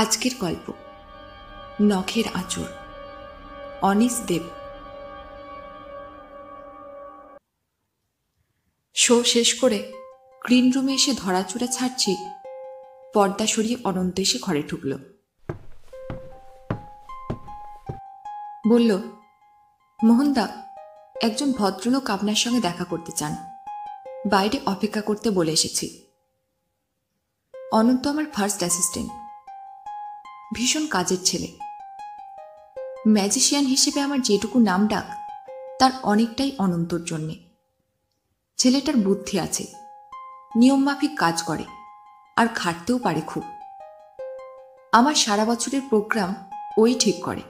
আজকের গল্প নখের আঁচড়, অনিস দেব। শো শেষ করে গ্রিন রুমে এসে ধরাচুরা ছাড়ছি, পর্দা সরিয়ে অনন্ত এসে ঘরে ঢুকল। বলল, মোহনদা, একজন ভদ্রলোক আপনার সঙ্গে দেখা করতে চান, বাইরে অপেক্ষা করতে বলে এসেছি। অনন্ত আমার ফার্স্ট অ্যাসিস্ট্যান্ট, ভীষণ কাজের ছেলে। ম্যাজিশিয়ান হিসেবে আমার যেটুকু নাম ডাক তার অনেকটাই অনন্তর জন্যে। ছেলেটার বুদ্ধি আছে, নিয়মমাফিক কাজ করে, আর খাটতেও পারে খুব। আমার সারা বছরের প্রোগ্রাম ওই ঠিক করে।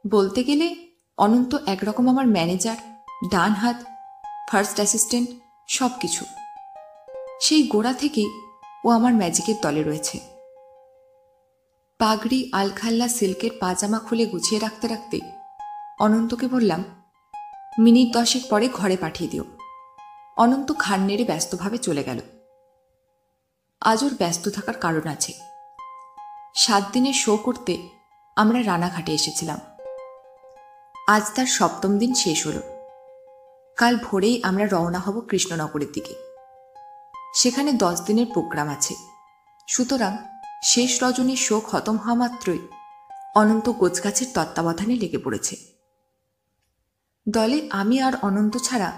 বলতে গেলে অনন্ত একরকম আমার ম্যানেজার, ডান হাত, ফার্স্ট অ্যাসিস্ট্যান্ট, সব কিছু। সেই গোড়া থেকেই ও আমার ম্যাজিকের দলে রয়েছে। পাগড়ি, আলখাল্লা, সিল্কের পাজামা খুলে গুছিয়ে রাখতে রাখতে অনন্তকে বললাম, মিনিট 10 পরে ঘরে পাঠিয়ে দিও। অনন্ত ঘাড় নেড়ে ব্যস্তভাবে চলে গেল। আজ ওর ব্যস্ত থাকার কারণ আছে। 7 দিনের শো করতে আমরা রানাঘাটে এসেছিলাম। আজ তার 7ম দিন শেষ হল। কাল ভোরেই আমরা রওনা হব কৃষ্ণনগরের দিকে। সেখানে 10 দিনের প্রোগ্রাম আছে। সুতরাং শেষ রজনীর শো খতম হওয়া মাত্রই অনন্ত গোছগাছের তত্ত্বাবধানে লেগে পড়েছে। দলে আমি আর অনন্ত ছাড়া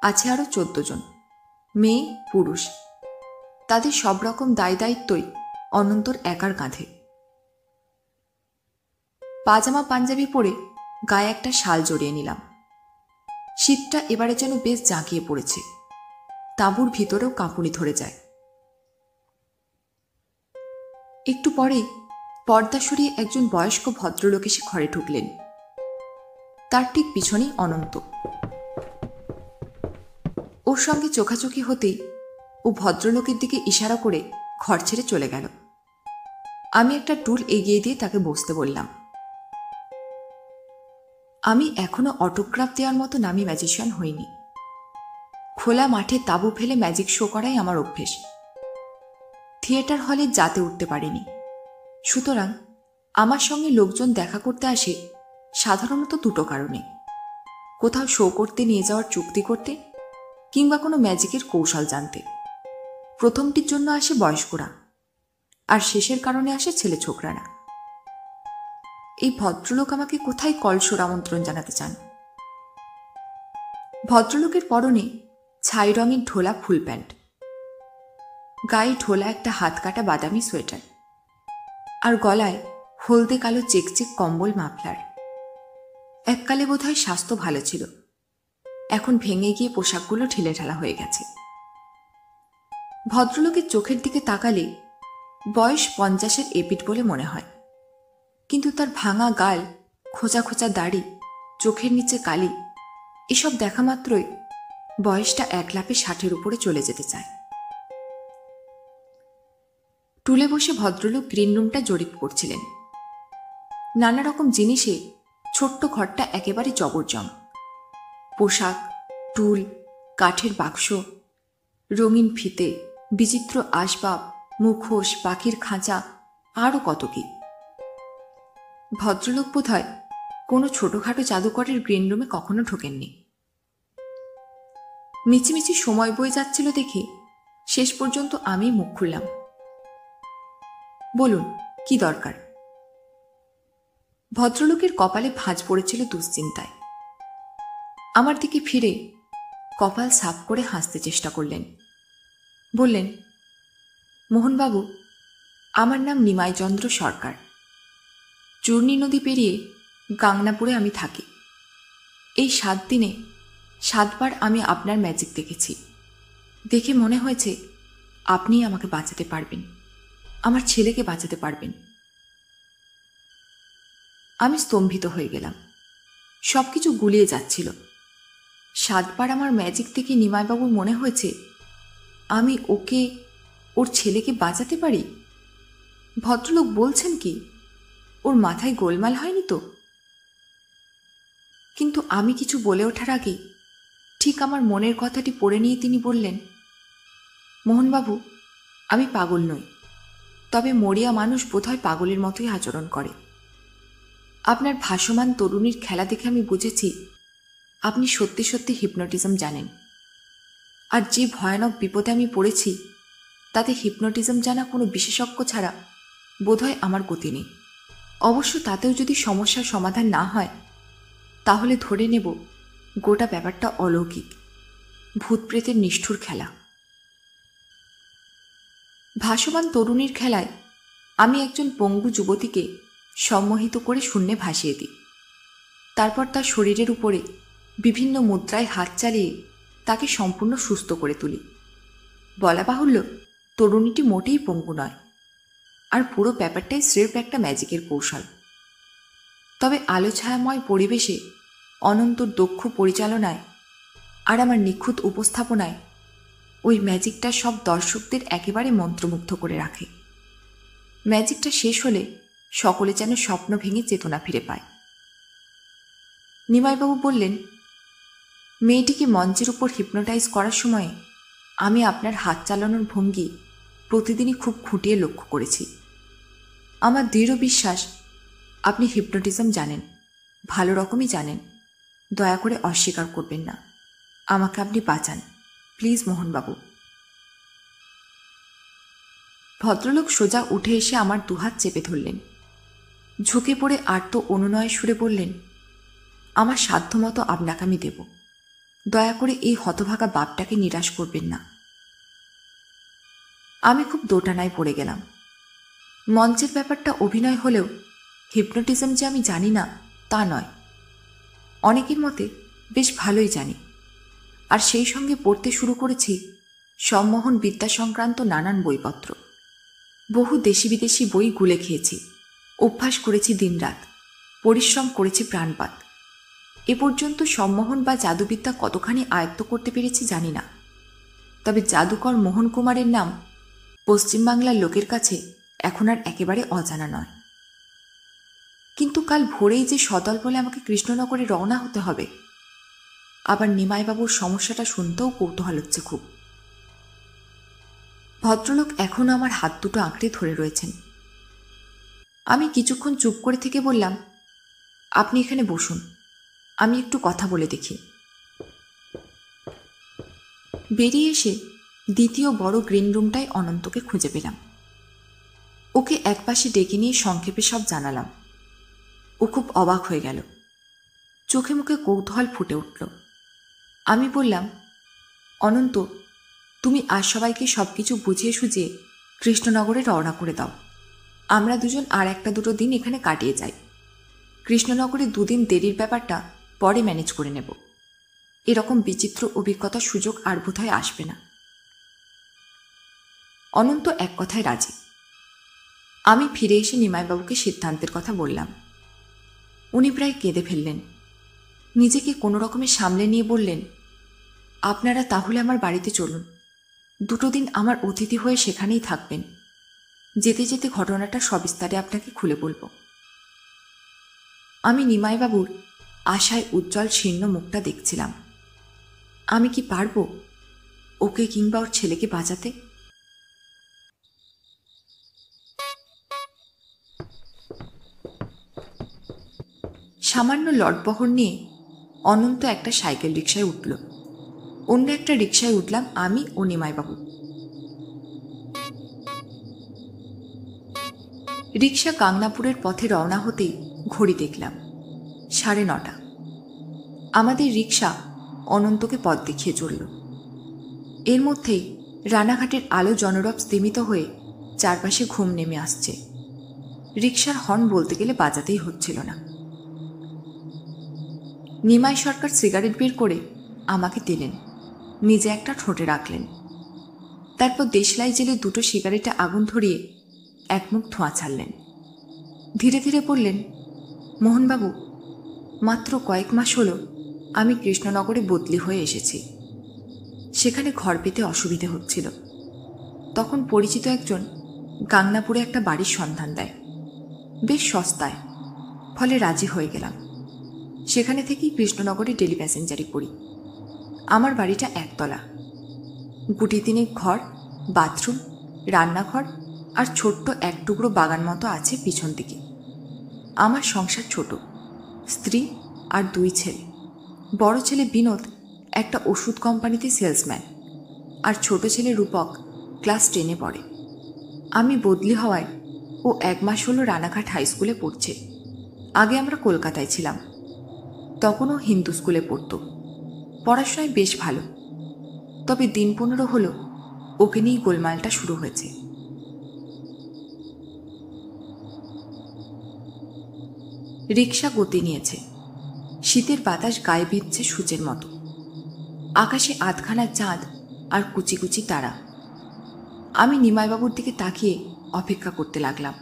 আছে আরও 14 জন, মেয়ে পুরুষ। তাদের সব রকম দায় দায়িত্বই অনন্তর একার কাঁধে। পাজামা পাঞ্জাবি পরে গায়ে একটা শাল জড়িয়ে নিলাম। শীতটা এবারে যেন বেশ জাঁকিয়ে পড়েছে। তাঁবুর ভিতরেও কাঁপুনি ধরে যায়। একটু পরেই পর্দা সরিয়ে একজন বয়স্ক ভদ্রলোক এসে ঘরে ঢুকলেন। তার ঠিক পিছনেই অনন্ত। ওর সঙ্গে চোখাচোখি হতেই ও ভদ্রলোকের দিকে ইশারা করে ঘর ছেড়ে চলে গেল। আমি একটা টুল এগিয়ে দিয়ে তাকে বসতে বললাম। আমি এখনো অটোগ্রাফ দেওয়ার মতো নামি ম্যাজিশিয়ান হইনি। খোলা মাঠে তাঁবু ফেলে ম্যাজিক শো করাই আমার অভ্যেস। থিয়েটার হলে যাতে উঠতে পারিনি। সুতরাং আমার সঙ্গে লোকজন দেখা করতে আসে সাধারণত 2টো কারণে: কোথাও শো করতে নিয়ে যাওয়ার চুক্তি করতে, কিংবা কোনো ম্যাজিকের কৌশল জানতে। প্রথমটির জন্য আসে বয়স্করা, আর শেষের কারণে আসে ছেলে ছোকরারা। এই ভদ্রলোক আমাকে কোথায় কলসোর আমন্ত্রণ জানাতে চান? ভদ্রলোকের পরনে ছাই রঙের ঢোলা ফুল প্যান্ট, গায়ে ঢোলা একটা হাত কাটা বাদামি সোয়েটার, আর গলায় হলদে কালো চেকচেক কম্বল মাফলার। এককালে বোধহয় স্বাস্থ্য ভালো ছিল, এখন ভেঙে গিয়ে পোশাকগুলো ঢিলেঢালা হয়ে গেছে। ভদ্রলোকের চোখের দিকে তাকালে বয়স 50-এর এপিঠ বলে মনে হয়, কিন্তু তার ভাঙা গাল, খোঁচা খোঁচা দাড়ি, চোখের নিচে কালি, এসব দেখা মাত্রই বয়সটা এক লাফে 60-এর উপরে চলে যেতে চায়। টুলে বসে ভদ্রলোক গ্রিন রুমটা জরিপ করছিলেন। নানা রকম জিনিসে ছোট্ট ঘরটা একেবারে জবরজং। পোশাক, টুল, কাঠের বাক্স, রঙিন ফিতে, বিচিত্র আসবাব, মুখোশ, পাখির খাঁচা, আরও কত কি। ভদ্রলোক বোধহয় কোনো ছোটখাটো জাদুকরের গ্রিন রুমে কখনো ঢোকেননি। মিছিমিছি সময় বয়ে যাচ্ছিল দেখে শেষ পর্যন্ত আমি মুখ খুললাম। বলুন, কি দরকার? ভদ্রলোকের কপালে ভাঁজ পড়েছিল দুশ্চিন্তায়। আমার দিকে ফিরে কপাল সাফ করে হাসতে চেষ্টা করলেন। বললেন, মোহনবাবু, আমার নাম নিমাইচন্দ্র সরকার। চূর্ণী নদী পেরিয়ে গাংনাপুরে আমি থাকি। এই 7 দিনে 7 বার আমি আপনার ম্যাজিক দেখেছি। দেখে মনে হয়েছে আপনিই আমাকে বাঁচাতে পারবেন, আমার ছেলেকে বাঁচাতে পারবেন। আমি স্তম্ভিত হয়ে গেলাম। সব কিছু গুলিয়ে যাচ্ছিল। 7 বার আমার ম্যাজিক দেখে নিমাইবাবুর মনে হয়েছে আমি ওকে, ওর ছেলেকে বাঁচাতে পারি। ভদ্রলোক বলছেন কি? ওর মাথায় গোলমাল হয়নি তো? কিন্তু আমি কিছু বলে ওঠার আগে ঠিক আমার মনের কথাটি পড়ে নিয়ে তিনি বললেন, মোহনবাবু, আমি পাগল নই। তবে মরিয়া মানুষ বোধহয় পাগলের মতোই আচরণ করে। আপনার ভাসমান তরুণীর খেলা দেখে আমি বুঝেছি আপনি সত্যি সত্যি হিপনোটিজম জানেন। আর যে ভয়ানক বিপদে আমি পড়েছি তাতে হিপনোটিজম জানা কোনো বিশেষজ্ঞ ছাড়া বোধহয় আমার গতি নেই। অবশ্য তাতেও যদি সমস্যার সমাধান না হয় তাহলে ধরে নেব গোটা ব্যাপারটা অলৌকিক, ভূতপ্রেতের নিষ্ঠুর খেলা। ভাসমান তরুণীর খেলায় আমি একজন পঙ্গু যুবতীকে সম্মোহিত করে শূন্যে ভাসিয়ে দিই। তারপর তার শরীরের উপরে বিভিন্ন মুদ্রায় হাত চালিয়ে তাকে সম্পূর্ণ সুস্থ করে তুলি। বলা বাহুল্য, তরুণীটি মোটেই পঙ্গু নয়, আর পুরো ব্যাপারটাই স্রেফ একটা ম্যাজিকের কৌশল। তবে আলো ছায়াময় পরিবেশে অনন্তর দক্ষ পরিচালনায় আর আমার নিখুঁত উপস্থাপনায় ওই ম্যাজিকটা সব দর্শকদের একেবারে মন্ত্রমুগ্ধ করে রাখে। ম্যাজিকটা শেষ হলে সকলে যেন স্বপ্ন ভেঙে চেতনা ফিরে পায়। নিমাইবাবু বললেন, মেয়েটিকে মঞ্চের উপর হিপনোটাইজ করার সময় আমি আপনার হাত চালানোর ভঙ্গি প্রতিদিনই খুব খুঁটিয়ে লক্ষ্য করেছি। আমার দৃঢ় বিশ্বাস আপনি হিপনোটিজম জানেন, ভালো রকমই জানেন। দয়া করে অস্বীকার করবেন না। আমাকে আপনি বাঁচান প্লিজ মোহনবাবু। ভদ্রলোক সোজা উঠে এসে আমার দুহাত চেপে ধরলেন। ঝুঁকে পড়ে আর্ত অনুনয় সুরে বললেন, আমার সাধ্যমতো আপনাকে আমি দেব। দয়া করে এই হতভাগা বাপটাকে নিরাশ করবেন না। আমি খুব দোটানায় পড়ে গেলাম। মঞ্চের ব্যাপারটা অভিনয় হলেও হিপনোটিজম যে আমি জানি না তা নয়, অনেকের মতে বেশ ভালোই জানি। আর সেই সঙ্গে পড়তে শুরু করেছি সম্মোহন বিদ্যা সংক্রান্ত নানান বইপত্র। বহু দেশি বিদেশি বই গুলে খেয়েছি, অভ্যাস করেছি দিনরাত, পরিশ্রম করেছি প্রাণপাত। এ পর্যন্ত সম্মোহন বা জাদুবিদ্যা কতখানি আয়ত্ত করতে পেরেছি জানি না, তবে জাদুকর মোহন কুমারের নাম পশ্চিমবাংলার লোকের কাছে এখন আর একেবারে অজানা নয়। কিন্তু কাল ভোরেই যে সদল বলে আমাকে কৃষ্ণনগরে রওনা হতে হবে, আবার নিমাইবাবুর সমস্যাটা শুনতেও কৌতূহল হচ্ছে খুব। ভদ্রলোক এখনও আমার হাত দুটো আঁকড়ে ধরে রয়েছেন। আমি কিছুক্ষণ চুপ করে থেকে বললাম, আপনি এখানে বসুন, আমি একটু কথা বলে দেখি। বেরিয়ে এসে দ্বিতীয় বড় গ্রিন রুমটায় অনন্তকে খুঁজে পেলাম। ওকে একপাশে ডেকে নিয়ে সংক্ষেপে সব জানালাম। ও খুব অবাক হয়ে গেল, চোখে মুখে কৌতূহল ফুটে উঠল। আমি বললাম, অনন্ত, তুমি আজ সবাইকে সব কিছু বুঝিয়ে সুঝিয়ে কৃষ্ণনগরে রওনা করে দাও। আমরা দুজন আর একটা দুটো দিন এখানে কাটিয়ে যাই। কৃষ্ণনগরে দুদিন দেরির ব্যাপারটা পরে ম্যানেজ করে নেব। এরকম বিচিত্র অভিজ্ঞতার সুযোগ আর বোধহয় আসবে না। অনন্ত এক কথায় রাজি। আমি ফিরে এসে নিমাইবাবুকে সিদ্ধান্তের কথা বললাম। উনি প্রায় কেঁদে ফেললেন। নিজেকে কোনো রকমে সামলে নিয়ে বললেন, আপনারা তাহলে আমার বাড়িতে চলুন, দুটো দিন আমার অতিথি হয়ে সেখানেই থাকবেন। যেতে যেতে ঘটনাটা সবিস্তারে আপনাকে খুলে বলব। আমি নিমাইবাবুর আশায় উজ্জ্বল শীর্ণ মুখটা দেখছিলাম। আমি কি পারব ওকে কিংবা ওর ছেলেকে বাঁচাতে? সামান্য লটবহর নিয়ে অনন্ত একটা সাইকেল রিকশায় উঠল। অন্য একটা রিকশায় উঠলাম আমি ও নিমাইবাবু। রিকশা গাংনাপুরের পথে রওনা হতেই ঘড়ি দেখলাম 9:30। আমাদের রিকশা অনন্তকে পথ দেখিয়ে চলল। এর মধ্যেই রানাঘাটের আলো জনরব স্তিমিত হয়ে চারপাশে ঘুম নেমে আসছে। রিকশার হর্ন বলতে গেলে বাজাতেই হচ্ছিল না। নিমাই সরকার সিগারেট বের করে আমাকে দিলেন, নিজে একটা ঠোঁটে রাখলেন। তারপর দেশলাই জেলে দুটো সিগারেটে আগুন ধরিয়ে এক মুখ ধোঁয়া ছাড়লেন। ধীরে ধীরে বললেন, মোহনবাবু, মাত্র কয়েক মাস হলো আমি কৃষ্ণনগরে বদলি হয়ে এসেছি। সেখানে ঘর পেতে অসুবিধে হচ্ছিল। তখন পরিচিত একজন গাংনাপুরে একটা বাড়ির সন্ধান দেয়, বেশ সস্তায়। ফলে রাজি হয়ে গেলাম। সেখানে থেকেই কৃষ্ণনগরে ডেলি প্যাসেঞ্জারি করি। আমার বাড়িটা একতলা, গুটি 3 ঘর, বাথরুম, রান্নাঘর আর ছোট্ট এক টুকরো বাগান মতো আছে পিছন দিকে। আমার সংসার ছোট, স্ত্রী আর 2 ছেলে। বড় ছেলে বিনোদ একটা ওষুধ কোম্পানিতে সেলসম্যান, আর ছোট ছেলে রূপক ক্লাস 10-এ পড়ে। আমি বদলি হওয়ায় ও 1 মাস হলো রানাঘাট হাই স্কুলে পড়ছে। আগে আমরা কলকাতায় ছিলাম, তখনও হিন্দু স্কুলে পড়ত। পড়াশোনায় বেশ ভালো, তবে দিন 15 হলো ওকে নিয়েই গোলমালটা শুরু হয়েছে। রিক্সা গতি নিয়েছে, শীতের বাতাস গায়ে বিঁধছে সূচের মতো। আকাশে আধখানা চাঁদ আর কুচি কুচি তারা। আমি নিমাইবাবুর দিকে তাকিয়ে অপেক্ষা করতে লাগলাম।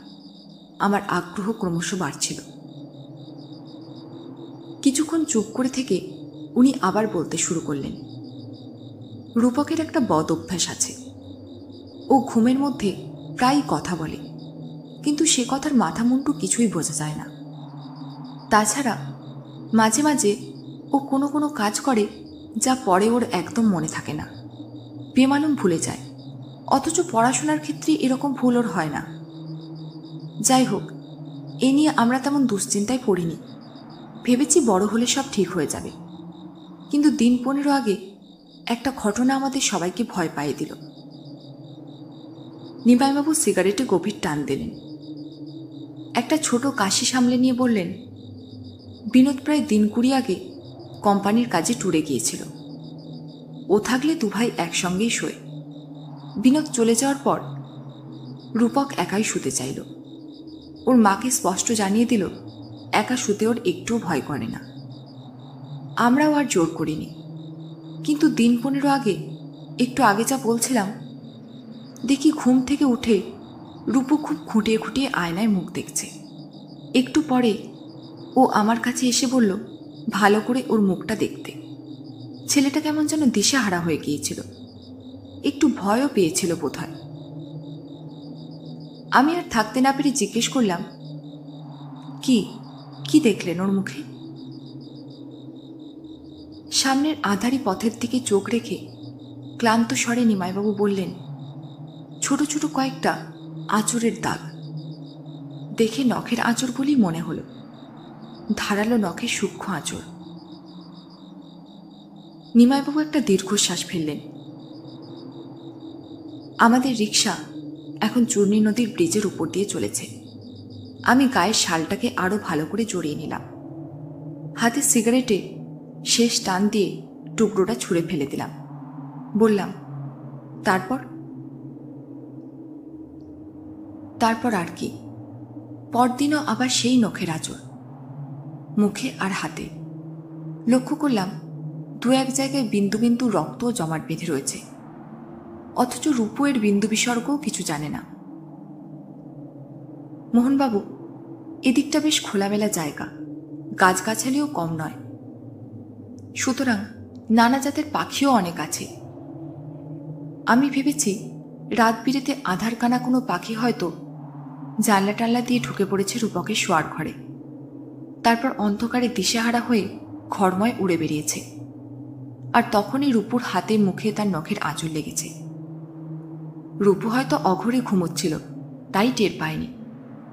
আমার আগ্রহ ক্রমশ বাড়ছিল। কিছুক্ষণ চুপ করে থেকে উনি আবার বলতে শুরু করলেন। রূপকের একটা বদ অভ্যাস আছে। ও ঘুমের মধ্যে প্রায়ই কথা বলে, কিন্তু সে কথার মাথা মুন্ডু কিছুই বোঝা যায় না। তাছাড়া মাঝে মাঝে ও কোনো কোনো কাজ করে যা পরে ওর একদম মনে থাকে না, বেমালুম ভুলে যায়। অথচ পড়াশোনার ক্ষেত্রে এরকম ভুল ওর হয় না। যাই হোক, এ নিয়ে আমরা তেমন দুশ্চিন্তায় পড়িনি। ভেবেছি বড় হলে সব ঠিক হয়ে যাবে। কিন্তু দিন 15 আগে একটা ঘটনা আমাদের সবাইকে ভয় পাইয়ে দিল। নিমাইবাবু সিগারেটে গভীর টান দিলেন। একটা ছোট কাশি সামলে নিয়ে বললেন, বিনোদ প্রায় দিন 20 আগে কোম্পানির কাজে ট্যুরে গিয়েছিল। ও থাকলে 2 ভাই একসঙ্গেই শোয়। বিনোদ চলে যাওয়ার পর রূপক একাই শুতে চাইল। ওর মাকে স্পষ্ট জানিয়ে দিল একা শুতে ওর একটুও ভয় করে না। আমরাও আর জোর করিনি। কিন্তু দিন 15 আগে, একটু আগে যা বলছিলাম, দেখি ঘুম থেকে উঠে রূপু খুব খুঁটিয়ে খুঁটিয়ে আয়নায় মুখ দেখছে। একটু পরে ও আমার কাছে এসে বলল ভালো করে ওর মুখটা দেখতে। ছেলেটা কেমন যেন দিশেহারা হয়ে গিয়েছিল, একটু ভয়ও পেয়েছিল বোধহয়। আমি আর থাকতে না পেরে জিজ্ঞেস করলাম, কি কি দেখলেন ওর মুখে? সামনের আঁধারি পথের দিকে চোখ রেখে ক্লান্ত স্বরে নিমাইবাবু বললেন, ছোট ছোট কয়েকটা আঁচড়ের দাগ। দেখে নখের আঁচড় বলেই মনে হলো, ধারালো নখের সূক্ষ্ম আঁচড়। নিমাইবাবু একটা দীর্ঘশ্বাস ফেললেন। আমাদের রিক্সা এখন চূর্ণী নদীর ব্রিজের উপর দিয়ে চলেছে। আমি গায়ের শালটাকে আরো ভালো করে জড়িয়ে নিলাম। হাতে সিগারেটে শেষ টান দিয়ে টুকরোটা ছুঁড়ে ফেলে দিলাম। বললাম, তারপর আর কি? পরদিনও আবার সেই নখের আঁচড়, মুখে আর হাতে। লক্ষ্য করলাম 2-1 জায়গায় বিন্দু বিন্দু রক্ত জমাট বেঁধে রয়েছে, অথচ রূপু এর বিন্দু বিসর্গও কিছু জানে না। মোহনবাবু, এদিকটা বেশ খোলামেলা জায়গা, গাছগাছালিও কম নয়, সুতরাং নানা জাতের পাখিও অনেক আছে। আমি ভেবেছি রাত বিরেতে আধার কানা কোনো পাখি হয়তো জানলা টাল্লা দিয়ে ঢুকে পড়েছে রূপকের শোয়ার ঘরে, তারপর অন্ধকারে দিশেহারা হয়ে ঘরময় উড়ে বেরিয়েছে। আর তখনই রূপুর হাতে মুখে তার নখের আঁচড় লেগেছে। রূপু হয়তো অঘরে ঘুমোচ্ছিল, তাই টের পায়নি।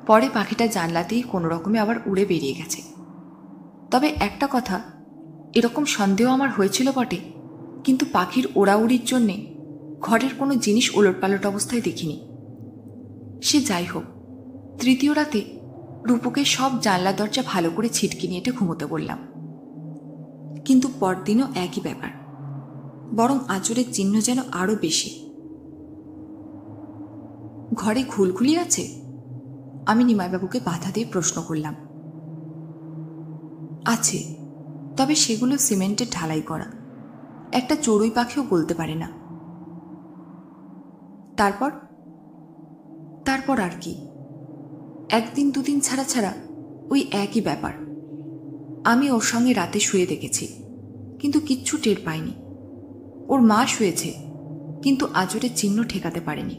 পরে পাখিটা জানলাতেই কোনো রকমে আবার উড়ে বেরিয়ে গেছে। তবে একটা কথা, এরকম সন্দেহ আমার হয়েছিল বটে, কিন্তু পাখির ওড়াউড়ির জন্যে ঘরের কোনো জিনিস ওলটপালট অবস্থায় দেখিনি। সে যাই হোক, তৃতীয় রাতে রূপুকে সব জানলা দরজা ভালো করে ছিটকে নিয়ে ঘুমোতে বললাম। কিন্তু পরদিনও একই ব্যাপার, বরং আঁচড়ের চিহ্ন যেন আরো বেশি। ঘরে ঘুলঘুলি আছে? আমি নিমাইবাবুকে বাধা দিয়ে প্রশ্ন করলাম। আছে, তবে সেগুলো সিমেন্টের ঢালাই করা, একটা চড়ুই পাখিও বলতে পারে না। তারপর আর কি? 1 দিন 2 দিন ছাড়া ছাড়া ওই একই ব্যাপার। আমি ওর সঙ্গে রাতে শুয়ে দেখেছি, কিন্তু কিচ্ছু টের পাইনি। ওর মা শুয়েছে, কিন্তু আঁচড়ের চিহ্ন ঠেকাতে পারেনি।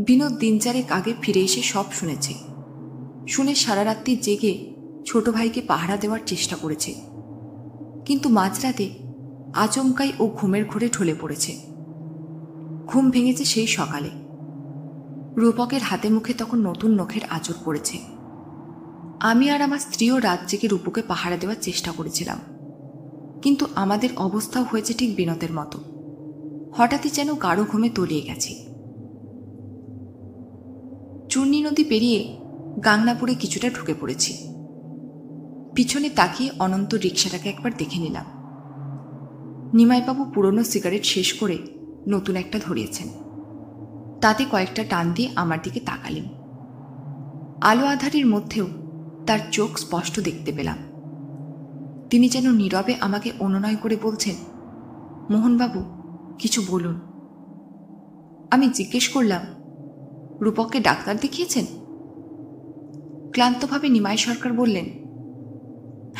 বিনোদ 3 4 আগে ফিরে এসে সব শুনেছে। শুনে সারা রাত্রি জেগে ছোট ভাইকে পাহারা দেওয়ার চেষ্টা করেছে, কিন্তু মাঝরাতে আচমকাই ও ঘুমের ঘোরে ঢলে পড়েছে। ঘুম ভেঙেছে সেই সকালে। রূপকের হাতে মুখে তখন নতুন নখের আঁচড় পড়েছে। আমি আর আমার স্ত্রীও রাত জেগে রূপকে পাহারা দেওয়ার চেষ্টা করেছিলাম, কিন্তু আমাদের অবস্থাও হয়েছে ঠিক বিনোদের মতো। হঠাৎই যেন গাঢ় ঘুমে তলিয়ে গেছি। চূর্ণী নদী পেরিয়ে গাংনাপুরে কিছুটা ঢুকে পড়েছি। পিছনে তাকিয়ে অনন্ত রিকশাটাকে একবার দেখে নিলাম। নিমাইবাবু পুরনো সিগারেট শেষ করে নতুন একটা ধরিয়েছেন। তাতে কয়েকটা টান দিয়ে আমার দিকে তাকালেন। আলো আধারের মধ্যেও তার চোখ স্পষ্ট দেখতে পেলাম। তিনি যেন নীরবে আমাকে অনুনয় করে বলছেন, মোহনবাবু, কিছু বলুন। আমি জিজ্ঞেস করলাম, রূপককে ডাক্তার দেখিয়েছেন? ক্লান্তভাবে নিমাই সরকার বললেন,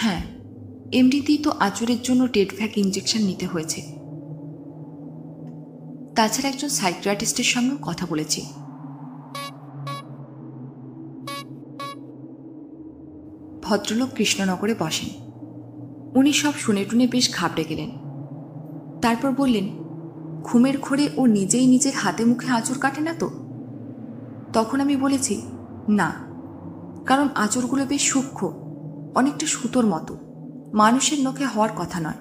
হ্যাঁ, এমনিতেই তো আঁচড়ের জন্য টেডভ্যাক ইঞ্জেকশন নিতে হয়েছে। তাছাড়া একজন সাইকিয়াট্রিস্টের সঙ্গেও কথা বলেছি। ভদ্রলোক কৃষ্ণনগরে বসেন। উনি সব শুনে টুনে বেশ ঘাবড়ে গেলেন। তারপর বললেন, ঘুমের ঘোরে ও নিজেই নিজের হাতে মুখে আঁচড় কাটে না তো? তখন আমি বলেছি, না, কারণ আঁচড়গুলো বেশ সূক্ষ্ম, অনেকটা সুতোর মতো, মানুষের নখে হওয়ার কথা নয়।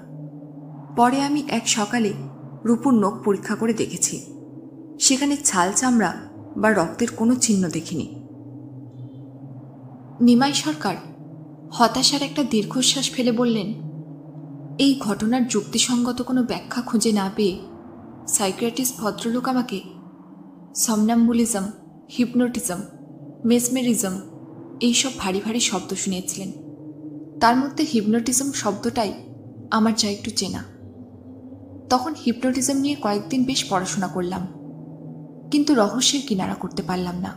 পরে আমি এক সকালে রূপুর নখ পরীক্ষা করে দেখেছি, সেখানে ছাল চামড়া বা রক্তের কোনো চিহ্ন দেখিনি। নিমাই সরকার হতাশার একটা দীর্ঘশ্বাস ফেলে বললেন, এই ঘটনার যুক্তিসঙ্গত কোনো ব্যাখ্যা খুঁজে না পেয়ে সাইকিয়াট্রিস্ট ভদ্রলোক আমাকে সমনাম্বুলিজম, হিপনোটিজম, মেসমেরিজম এইসব ভারী ভারী শব্দ শুনিয়েছিলেন। তার মধ্যে হিপনোটিজম শব্দটাই আমার যা একটু চেনা। তখন হিপনোটিজম নিয়ে কয়েকদিন বেশ পড়াশোনা করলাম, কিন্তু রহস্যের কিনারা করতে পারলাম না।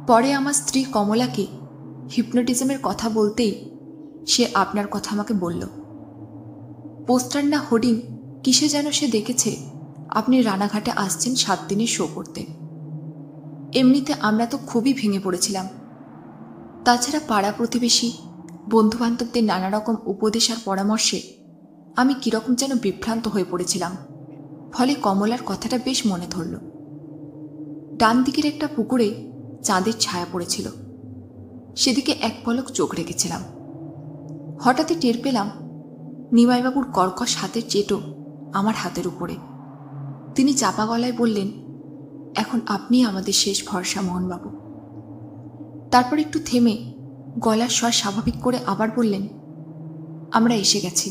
পরে আমার স্ত্রী কমলাকে হিপনোটিজমের কথা বলতেই সে আপনার কথা আমাকে বলল। পোস্টার না হোর্ডিং কিসে যেন সে দেখেছে আপনি রানাঘাটে আসছেন 7 দিনের শো করতে। এমনিতে আমরা তো খুবই ভেঙে পড়েছিলাম। তাছাড়া পাড়া প্রতিবেশী, বন্ধুবান্ধবদের নানা রকম উপদেশ আর পরামর্শে আমি কীরকম যেন বিভ্রান্ত হয়ে পড়েছিলাম। ফলে কমলার কথাটা বেশ মনে ধরল। ডান দিকের একটা পুকুরে চাঁদের ছায়া পড়েছিল, সেদিকে এক পলক চোখ রেখেছিলাম। হঠাৎই টের পেলাম নিমাইবাবুর কর্কশ হাতের চেটো আমার হাতের উপরে। তিনি চাপা গলায় বললেন, এখন আপনি আমাদের শেষ ভরসা মোহনবাবু। তারপর একটু থেমে গলার স্বর স্বাভাবিক করে আবার বললেন, আমরা এসে গেছি।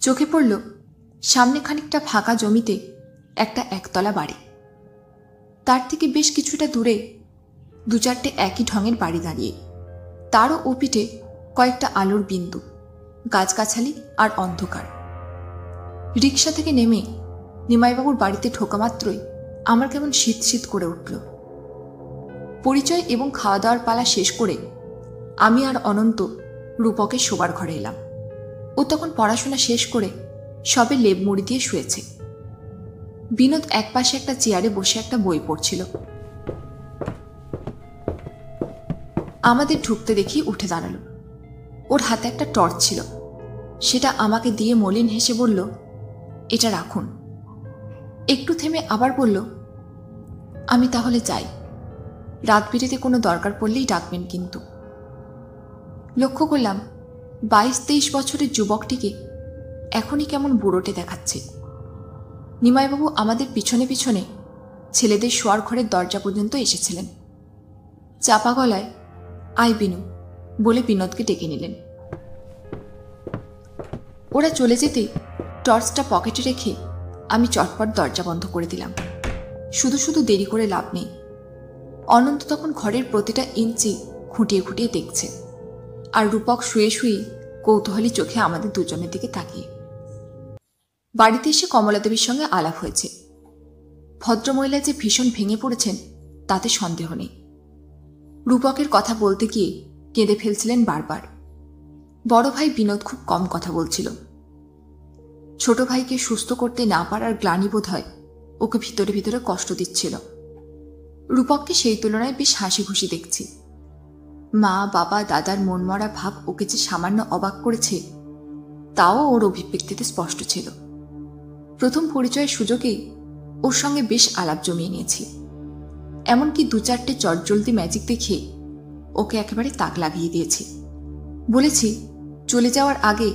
চোখে পড়ল সামনে খানিকটা ফাঁকা জমিতে একটা একতলা বাড়ি। তার থেকে বেশ কিছুটা দূরে 2-4টে একই ঢঙের বাড়ি দাঁড়িয়ে, তারও ওপিঠে কয়েকটা আলোর বিন্দু, গাছগাছালি আর অন্ধকার। রিকশা থেকে নেমে নিমাইবাবুর বাড়িতে ঢোকা মাত্রই আমার কেমন শীত শীত করে উঠল। পরিচয় এবং খাওয়া দাওয়ার পালা শেষ করে আমি আর অনন্ত রূপকের শোবার ঘরে এলাম। ও তখন পড়াশোনা শেষ করে সবে লেপ মুড়ি দিয়ে শুয়েছে। বিনোদ একপাশে একটা চেয়ারে বসে একটা বই পড়ছিল। আমাদের ঢুকতে দেখি উঠে দাঁড়ালো। ওর হাতে একটা টর্চ ছিল, সেটা আমাকে দিয়ে মলিন হেসে বলল, এটা রাখুন। একটু থেমে আবার বলল, আমি তাহলে যাই, রাত বিরেতে কোনো দরকার পড়লেই ডাকবেন কিন্তু। লক্ষ্য করলাম 22-23 বছরের যুবকটিকে এখনই কেমন বুড়োটে দেখাচ্ছে। নিমাইবাবু আমাদের পিছনে পিছনে ছেলেদের শোয়ার ঘরের দরজা পর্যন্ত এসেছিলেন। চাপা গলায়, আয় বিনু বলে বিনোদকে ডেকে নিলেন। ওরা চলে যেতে টর্চটা পকেটে রেখে আমি চটপট দরজা বন্ধ করে দিলাম। শুধু শুধু দেরি করে লাভ নেই। অনন্ত তখন ঘরের প্রতিটা ইঞ্চি খুঁটিয়ে খুঁটিয়ে দেখছে, আর রূপক শুয়ে শুয়ে কৌতূহলী চোখে আমাদের দুজনের দিকে তাকিয়ে। বাড়িতে এসে কমলাদেবীর সঙ্গে আলাপ হয়েছে। ভদ্রমহিলা যে ভীষণ ভেঙে পড়েছেন তাতে সন্দেহ নেই। রূপকের কথা বলতে গিয়ে কেঁদে ফেলছিলেন বারবার। বড় ভাই বিনোদ খুব কম কথা বলছিল। ছোট ভাইকে সুস্থ করতে না পারার গ্লানি বোধ হয় ওকে ভিতরে ভিতরে কষ্ট দিচ্ছিল। রূপককে সেই তুলনায় বেশ হাসি খুশি দেখছি। মা, বাবা, দাদার মনমরা ভাব ওকে যে সামান্য অবাক করেছে তাও ওর অভিব্যক্তিতে স্পষ্ট ছিল। প্রথম পরিচয়ের সুযোগেই ওর সঙ্গে বেশ আলাপ জমিয়ে নিয়েছি। এমনকি 2-4টে চটজলদি ম্যাজিক দেখিয়ে ওকে একেবারে তাক লাগিয়ে দিয়েছি। বলেছি চলে যাওয়ার আগে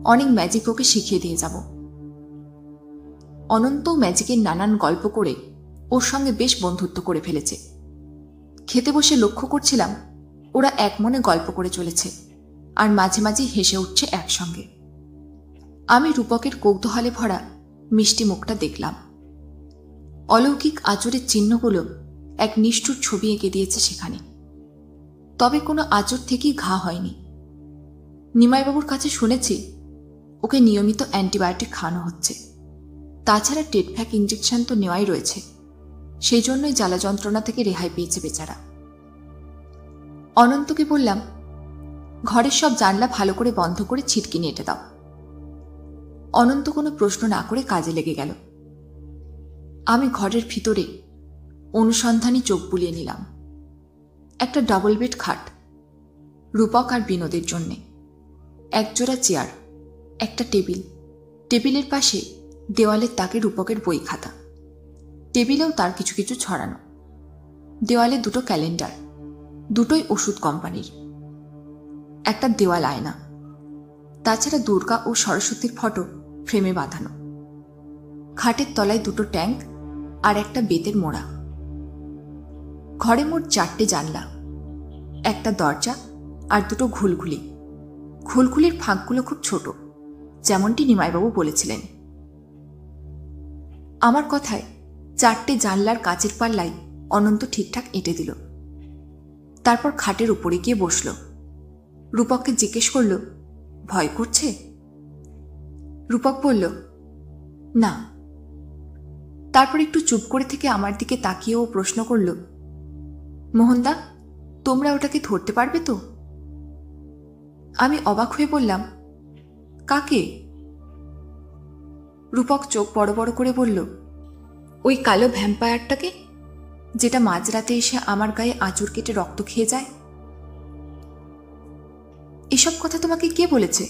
অনেক ম্যাজিক ওকে শিখিয়ে দিয়ে যাব। অনন্ত ম্যাজিকের নানান গল্প করে ওর সঙ্গে বেশ বন্ধুত্ব করে ফেলেছে। খেতে বসে লক্ষ্য করছিলাম ওরা এক মনে গল্প করে চলেছে আর মাঝে মাঝে হেসে উঠছে একসঙ্গে। আমি রূপকের কৌতূহলে ভরা মিষ্টি মুখটা দেখলাম। অলৌকিক আঁচড়ের চিহ্নগুলো এক নিষ্ঠুর ছবি এঁকে দিয়েছে সেখানে। তবে কোনো আঁচড় থেকেই ঘা হয়নি। নিমাইবাবুর কাছে শুনেছি ওকে নিয়মিত অ্যান্টিবায়োটিক খাওয়ানো হচ্ছে। তাছাড়া টেটফ্যাক ইঞ্জেকশন তো নেওয়াই রয়েছে। সেই জন্যই জ্বালা যন্ত্রণা থেকে রেহাই পেয়েছে বেচারা। অনন্তকে বললাম, ঘরের সব জানলা ভালো করে বন্ধ করে ছিটকিনি এঁটে দাও। অনন্ত কোনো প্রশ্ন না করে কাজে লেগে গেল। আমি ঘরের ভিতরে অনুসন্ধানী চোখ বুলিয়ে নিলাম। একটা ডাবল বেড খাট, রূপক আর বিনোদের জন্যে, একজোড়া চেয়ার, একটা টেবিল, টেবিলের পাশে দেওয়ালের তাকে রূপকের বই খাতা, টেবিলেও তার কিছু কিছু ছড়ানো, দেওয়ালে 2টো ক্যালেন্ডার, দুটোই ওষুধ কোম্পানির, একটা দেওয়াল আয়না, তাছাড়া দুর্গা ও সরস্বতীর ফটো ফ্রেমে বাঁধানো, খাটের তলায় 2টো ট্যাঙ্ক আর একটা বেতের মোড়া। ঘরে মোট 4টে জানলা, একটা দরজা আর 2টো ঘুলঘুলি। ঘুলঘুলির ফাঁকগুলো খুব ছোট, যেমনটি নিমাইবাবু বলেছিলেন। আমার কথায় 4টে জানলার কাচের পাল্লায় অনন্ত ঠিকঠাক এঁটে দিল। তারপর খাটের উপরে গিয়ে বসল। রূপককে জিজ্ঞেস করল, ভয় করছে? রূপক বলল, না। তারপর একটু চুপ করে থেকে আমার দিকে তাকিয়ে ও প্রশ্ন করল, মোহনদা, তোমরা ওটাকে ধরতে পারবে তো? আমি অবাক হয়ে বললাম, কাকে? রূপক চোখ বড় বড় করে বলল, ওই কালো ভ্যাম্পায়ারটাকে, যেটা মাঝরাতে এসে আমার গায়ে আঁচড় কেটে রক্ত খেয়ে যায়। এসব কথা তোমাকে কে বলেছে?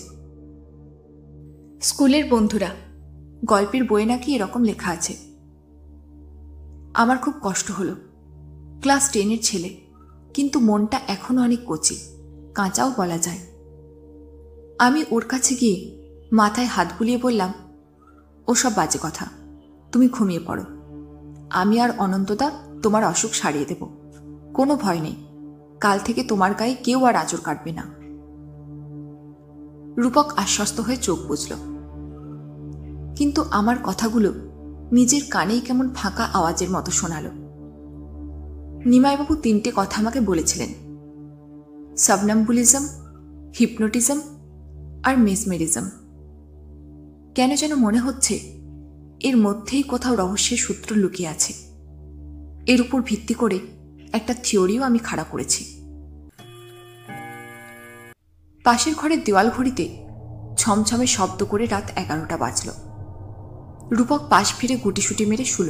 স্কুলের বন্ধুরা। গল্পের বইয়ে নাকি এরকম লেখা আছে। আমার খুব কষ্ট হলো। ক্লাস 10-এর ছেলে, কিন্তু মনটা এখনো অনেক কচি, কাঁচাও বলা যায়। আমি ওর কাছে গিয়ে মাথায় হাত বুলিয়ে বললাম, ওসব বাজে কথা, তুমি ঘুমিয়ে পড়ো। আমি আর অনন্তদা তোমার অসুখ সারিয়ে দেব। কোনো ভয় নেই, কাল থেকে তোমার গায়ে কেউ আর আঁচড় কাটবে না। রূপক আশ্বস্ত হয়ে চোখ বুজল। কিন্তু আমার কথাগুলো নিজের কানেই কেমন ফাঁকা আওয়াজের মতো শোনাল। নিমাইবাবু 3টে কথা আমাকে বলেছিলেন, সাবনাম্বুলিজম, হিপনোটিজম আর মেসমেরিজম। কেন যেন মনে হচ্ছে এর মধ্যেই কোথাও রহস্যের সূত্র লুকিয়ে আছে। এর উপর ভিত্তি করে একটা থিওরিও আমি খাড়া করেছি। পাশের ঘরের দেওয়াল ঘড়িতে ছমছমে শব্দ করে রাত 11টা বাজল। রূপক পাশ ফিরে গুটিসুটি মেরে শুল।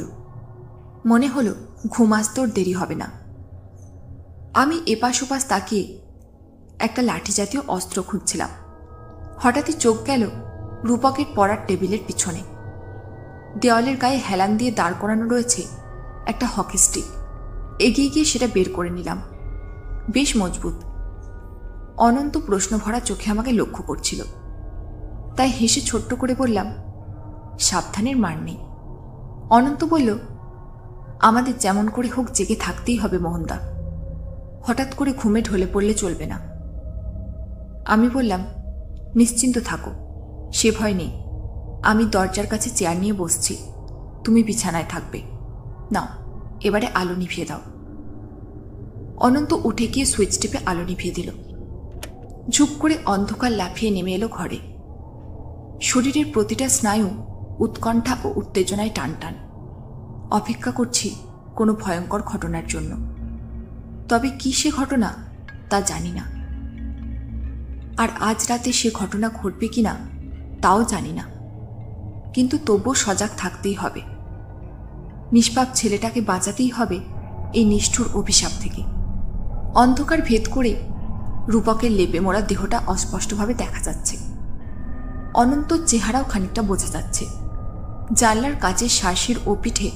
মনে হলো ঘুম আসতে ওর দেরি হবে না। আমি এপাশ ওপাশ তাকিয়ে একটা লাঠি জাতীয় অস্ত্র খুঁজছিলাম। হঠাৎই চোখ গেল রূপকের পড়ার টেবিলের পিছনে। দেওয়ালের গায়ে হেলান দিয়ে দাঁড় করানো রয়েছে একটা হকি স্টিক। এগিয়ে গিয়ে সেটা বের করে নিলাম। বেশ মজবুত। অনন্ত প্রশ্নভরা চোখে আমাকে লক্ষ্য করছিল, তাই হেসে ছোট্ট করে বললাম, সাবধানের মার নেই। অনন্ত বলল, আমাদের যেমন করে হোক জেগে থাকতেই হবে মোহনদা, হঠাৎ করে ঘুমে ঢলে পড়লে চলবে না। আমি বললাম, নিশ্চিন্ত থাকো, সে ভয় নেই। আমি দরজার কাছে চেয়ার নিয়ে বসছি, তুমি বিছানায় থাকবে। নাও, এবারে আলো নিভিয়ে দাও। অনন্ত উঠে গিয়ে সুইচ টিপে আলো নিভিয়ে দিল। ঝুপ করে অন্ধকার লাফিয়ে নেমে এলো ঘরে। শরীরের প্রতিটা স্নায়ু উৎকণ্ঠা ও উত্তেজনায় টান টান। অপেক্ষা করছি কোনো ভয়ঙ্কর ঘটনার জন্য। তবে কি সে ঘটনা তা জানি না। আর আজ রাতে সে ঘটনা ঘটবে কিনা তাও জানি না। কিন্তু তবুও সজাগ থাকতেই হবে। নিষ্পাপ ছেলেটাকে বাঁচাতেই হবে এই নিষ্ঠুর অভিশাপ থেকে। অন্ধকার ভেদ করে রূপকের লেপে মোড়া দেহটা অস্পষ্টভাবে দেখা যাচ্ছে। অনন্তর চেহারাও খানিকটা বোঝা যাচ্ছে। জানলার কাচের শাঁসের ও পিঠে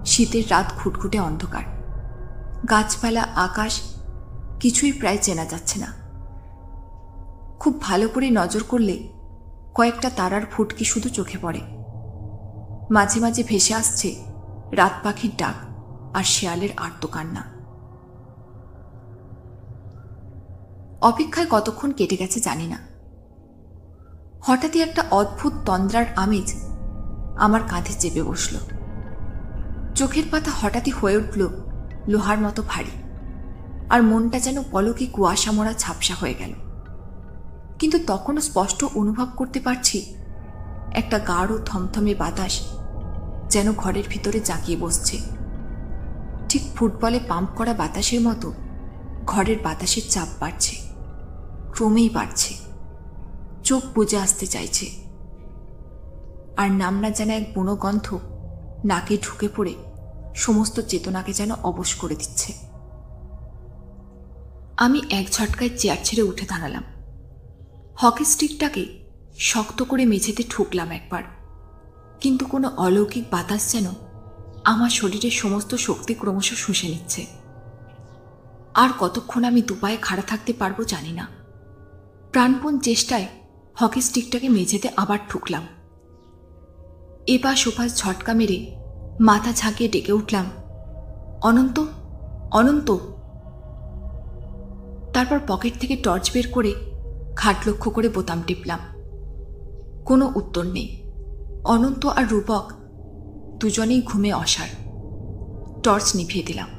শীতের রাত খুটখুটে অন্ধকার, গাছপালা, আকাশ কিছুই প্রায় চেনা যাচ্ছে না। খুব ভালো করে নজর করলে কয়েকটা তারার ফুটকি শুধু চোখে পড়ে। মাঝে মাঝে ভেসে আসছে রাত পাখির ডাক আর শেয়ালের আর্তকান্না। অপেক্ষায় কতক্ষণ কেটে গেছে জানি না। হঠাৎই একটা অদ্ভুত তন্দ্রার আমেজ আমার কাঁধে চেপে বসল। চোখের পাতা হঠাৎই হয়ে উঠল লোহার মতো ভারী, আর মনটা যেন পলকে কুয়াশা মোড়া ঝাপসা হয়ে গেল। কিন্তু তখনও স্পষ্ট অনুভব করতে পারছি একটা গাঢ় থমথমে বাতাস যেন ঘরের ভিতরে জাঁকিয়ে বসছে। ঠিক ফুটবলে পাম্প করা বাতাসের মতো ঘরের বাতাসের চাপ বাড়ছে, ক্রমেই বাড়ছে, চোখ বুজে আসতে চাইছে। আর নাম না জানা এক বুনো গন্ধ নাকে ঢুকে পড়ে সমস্ত চেতনাকে যেন অবশ করে দিচ্ছে। আমি এক ঝটকায় চেয়ার ছেড়ে উঠে দাঁড়ালাম। হকি স্টিকটাকে শক্ত করে মেঝেতে ঠুকলাম একবার, কিন্তু কোনো অলৌকিক বাতাস যেন আমার শরীরের সমস্ত শক্তি ক্রমশ শুষে নিচ্ছে। আর কতক্ষণ আমি দুপায়ে খাড়া থাকতে পারবো জানি না। প্রাণপণ চেষ্টায় হকি স্টিকটাকে মেঝেতে আবার ঠুকলাম। এপাশ ওপাশ ঝটকা মেরে মাথা ঝাঁকিয়ে ডেকে উঠলাম, অনন্ত, অনন্ত। তারপর পকেট থেকে টর্চ বের করে খাট লক্ষ্য করে বোতাম টিপলাম। কোনো উত্তর নেই। অনন্ত আর রূপক দুজনেই ঘুমে অসাড়। টর্চ নিভিয়ে দিলাম।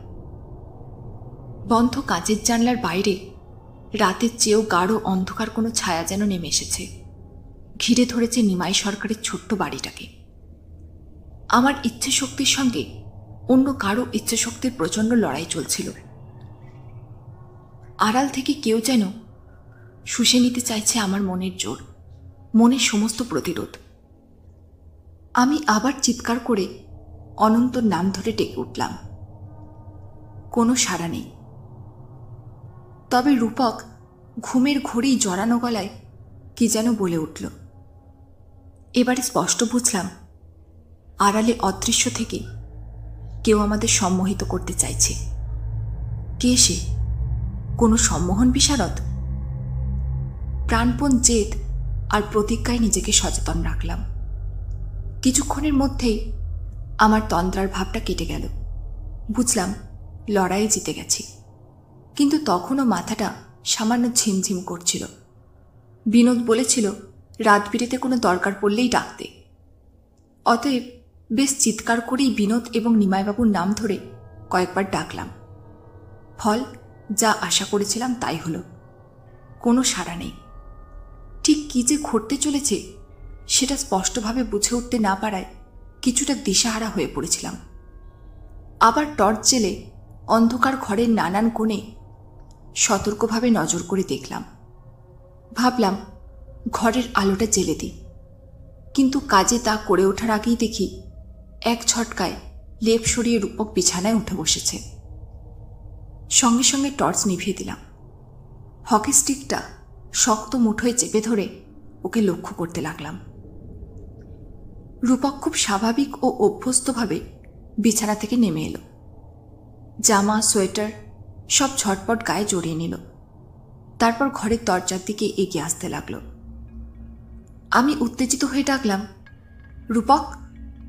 বন্ধ কাঁচের জানলার বাইরে রাতের চেয়েও গাঢ় অন্ধকার কোনো ছায়া যেন নেমে এসেছে, ঘিরে ধরেছে নিমাই সরকারের ছোট্ট বাড়িটাকে। আমার ইচ্ছে শক্তির সঙ্গে অন্য কারো ইচ্ছে শক্তির প্রচণ্ড লড়াই চলছিল। আড়াল থেকে কেউ যেন শুষে নিতে চাইছে আমার মনের জোর, মনের সমস্ত প্রতিরোধ। আমি আবার চিৎকার করে অনন্তর নাম ধরে ডেকে উঠলাম। কোনো সাড়া নেই। তবে রূপক ঘুমের ঘড়ি জড়ানো গলায় কি যেন বলে উঠল। এবারে স্পষ্ট বুঝলাম আড়ালে অদৃশ্য থেকে কেউ আমাদের সম্মোহিত করতে চাইছে। কে সে? কোনো সম্মোহন বিশারদ? প্রাণপণ জেদ আর প্রতিজ্ঞায় নিজেকে সচেতন রাখলাম। কিছুক্ষণের মধ্যেই আমার তন্দ্রার ভাবটা কেটে গেল। বুঝলাম লড়াইয়ে জিতে গেছি। কিন্তু তখনও মাথাটা সামান্য ঝিমঝিম করছিল। বিনোদ বলেছিল রাত বিরেতে কোনো দরকার পড়লেই ডাকতে। অতএব বেশ চিৎকার করেই বিনোদ এবং নিমাইবাবুর নাম ধরে কয়েকবার ডাকলাম। ফল যা আশা করেছিলাম তাই হলো। কোনো সাড়া নেই। ঠিক কী যে ঘটতে চলেছে সেটা স্পষ্টভাবে বুঝে উঠতে না পারায় কিছুটা দিশাহারা হয়ে পড়েছিলাম। আবার টর্চ জেলে অন্ধকার ঘরের নানান কোণে সতর্কভাবে নজর করে দেখলাম। ভাবলাম ঘরের আলোটা জ্বেলে দিই, কিন্তু কাজে তা করে ওঠার আগেই দেখি এক ঝটকায় লেপ সরিয়ে রূপক বিছানায় উঠে বসেছে। সঙ্গে সঙ্গে টর্চ নিভিয়ে দিলাম। হকি স্টিকটা শক্ত মুঠোয় চেপে ধরে ওকে লক্ষ্য করতে লাগলাম। রূপক খুব স্বাভাবিক ও অভ্যস্তভাবে বিছানা থেকে নেমে এলো। জামা, সোয়েটার সব ঝটপট গায়ে জড়িয়ে নিল। তারপর ঘরের দরজার দিকে এগিয়ে আসতে লাগলো। আমি উত্তেজিত হয়ে ডাকলাম, রূপক,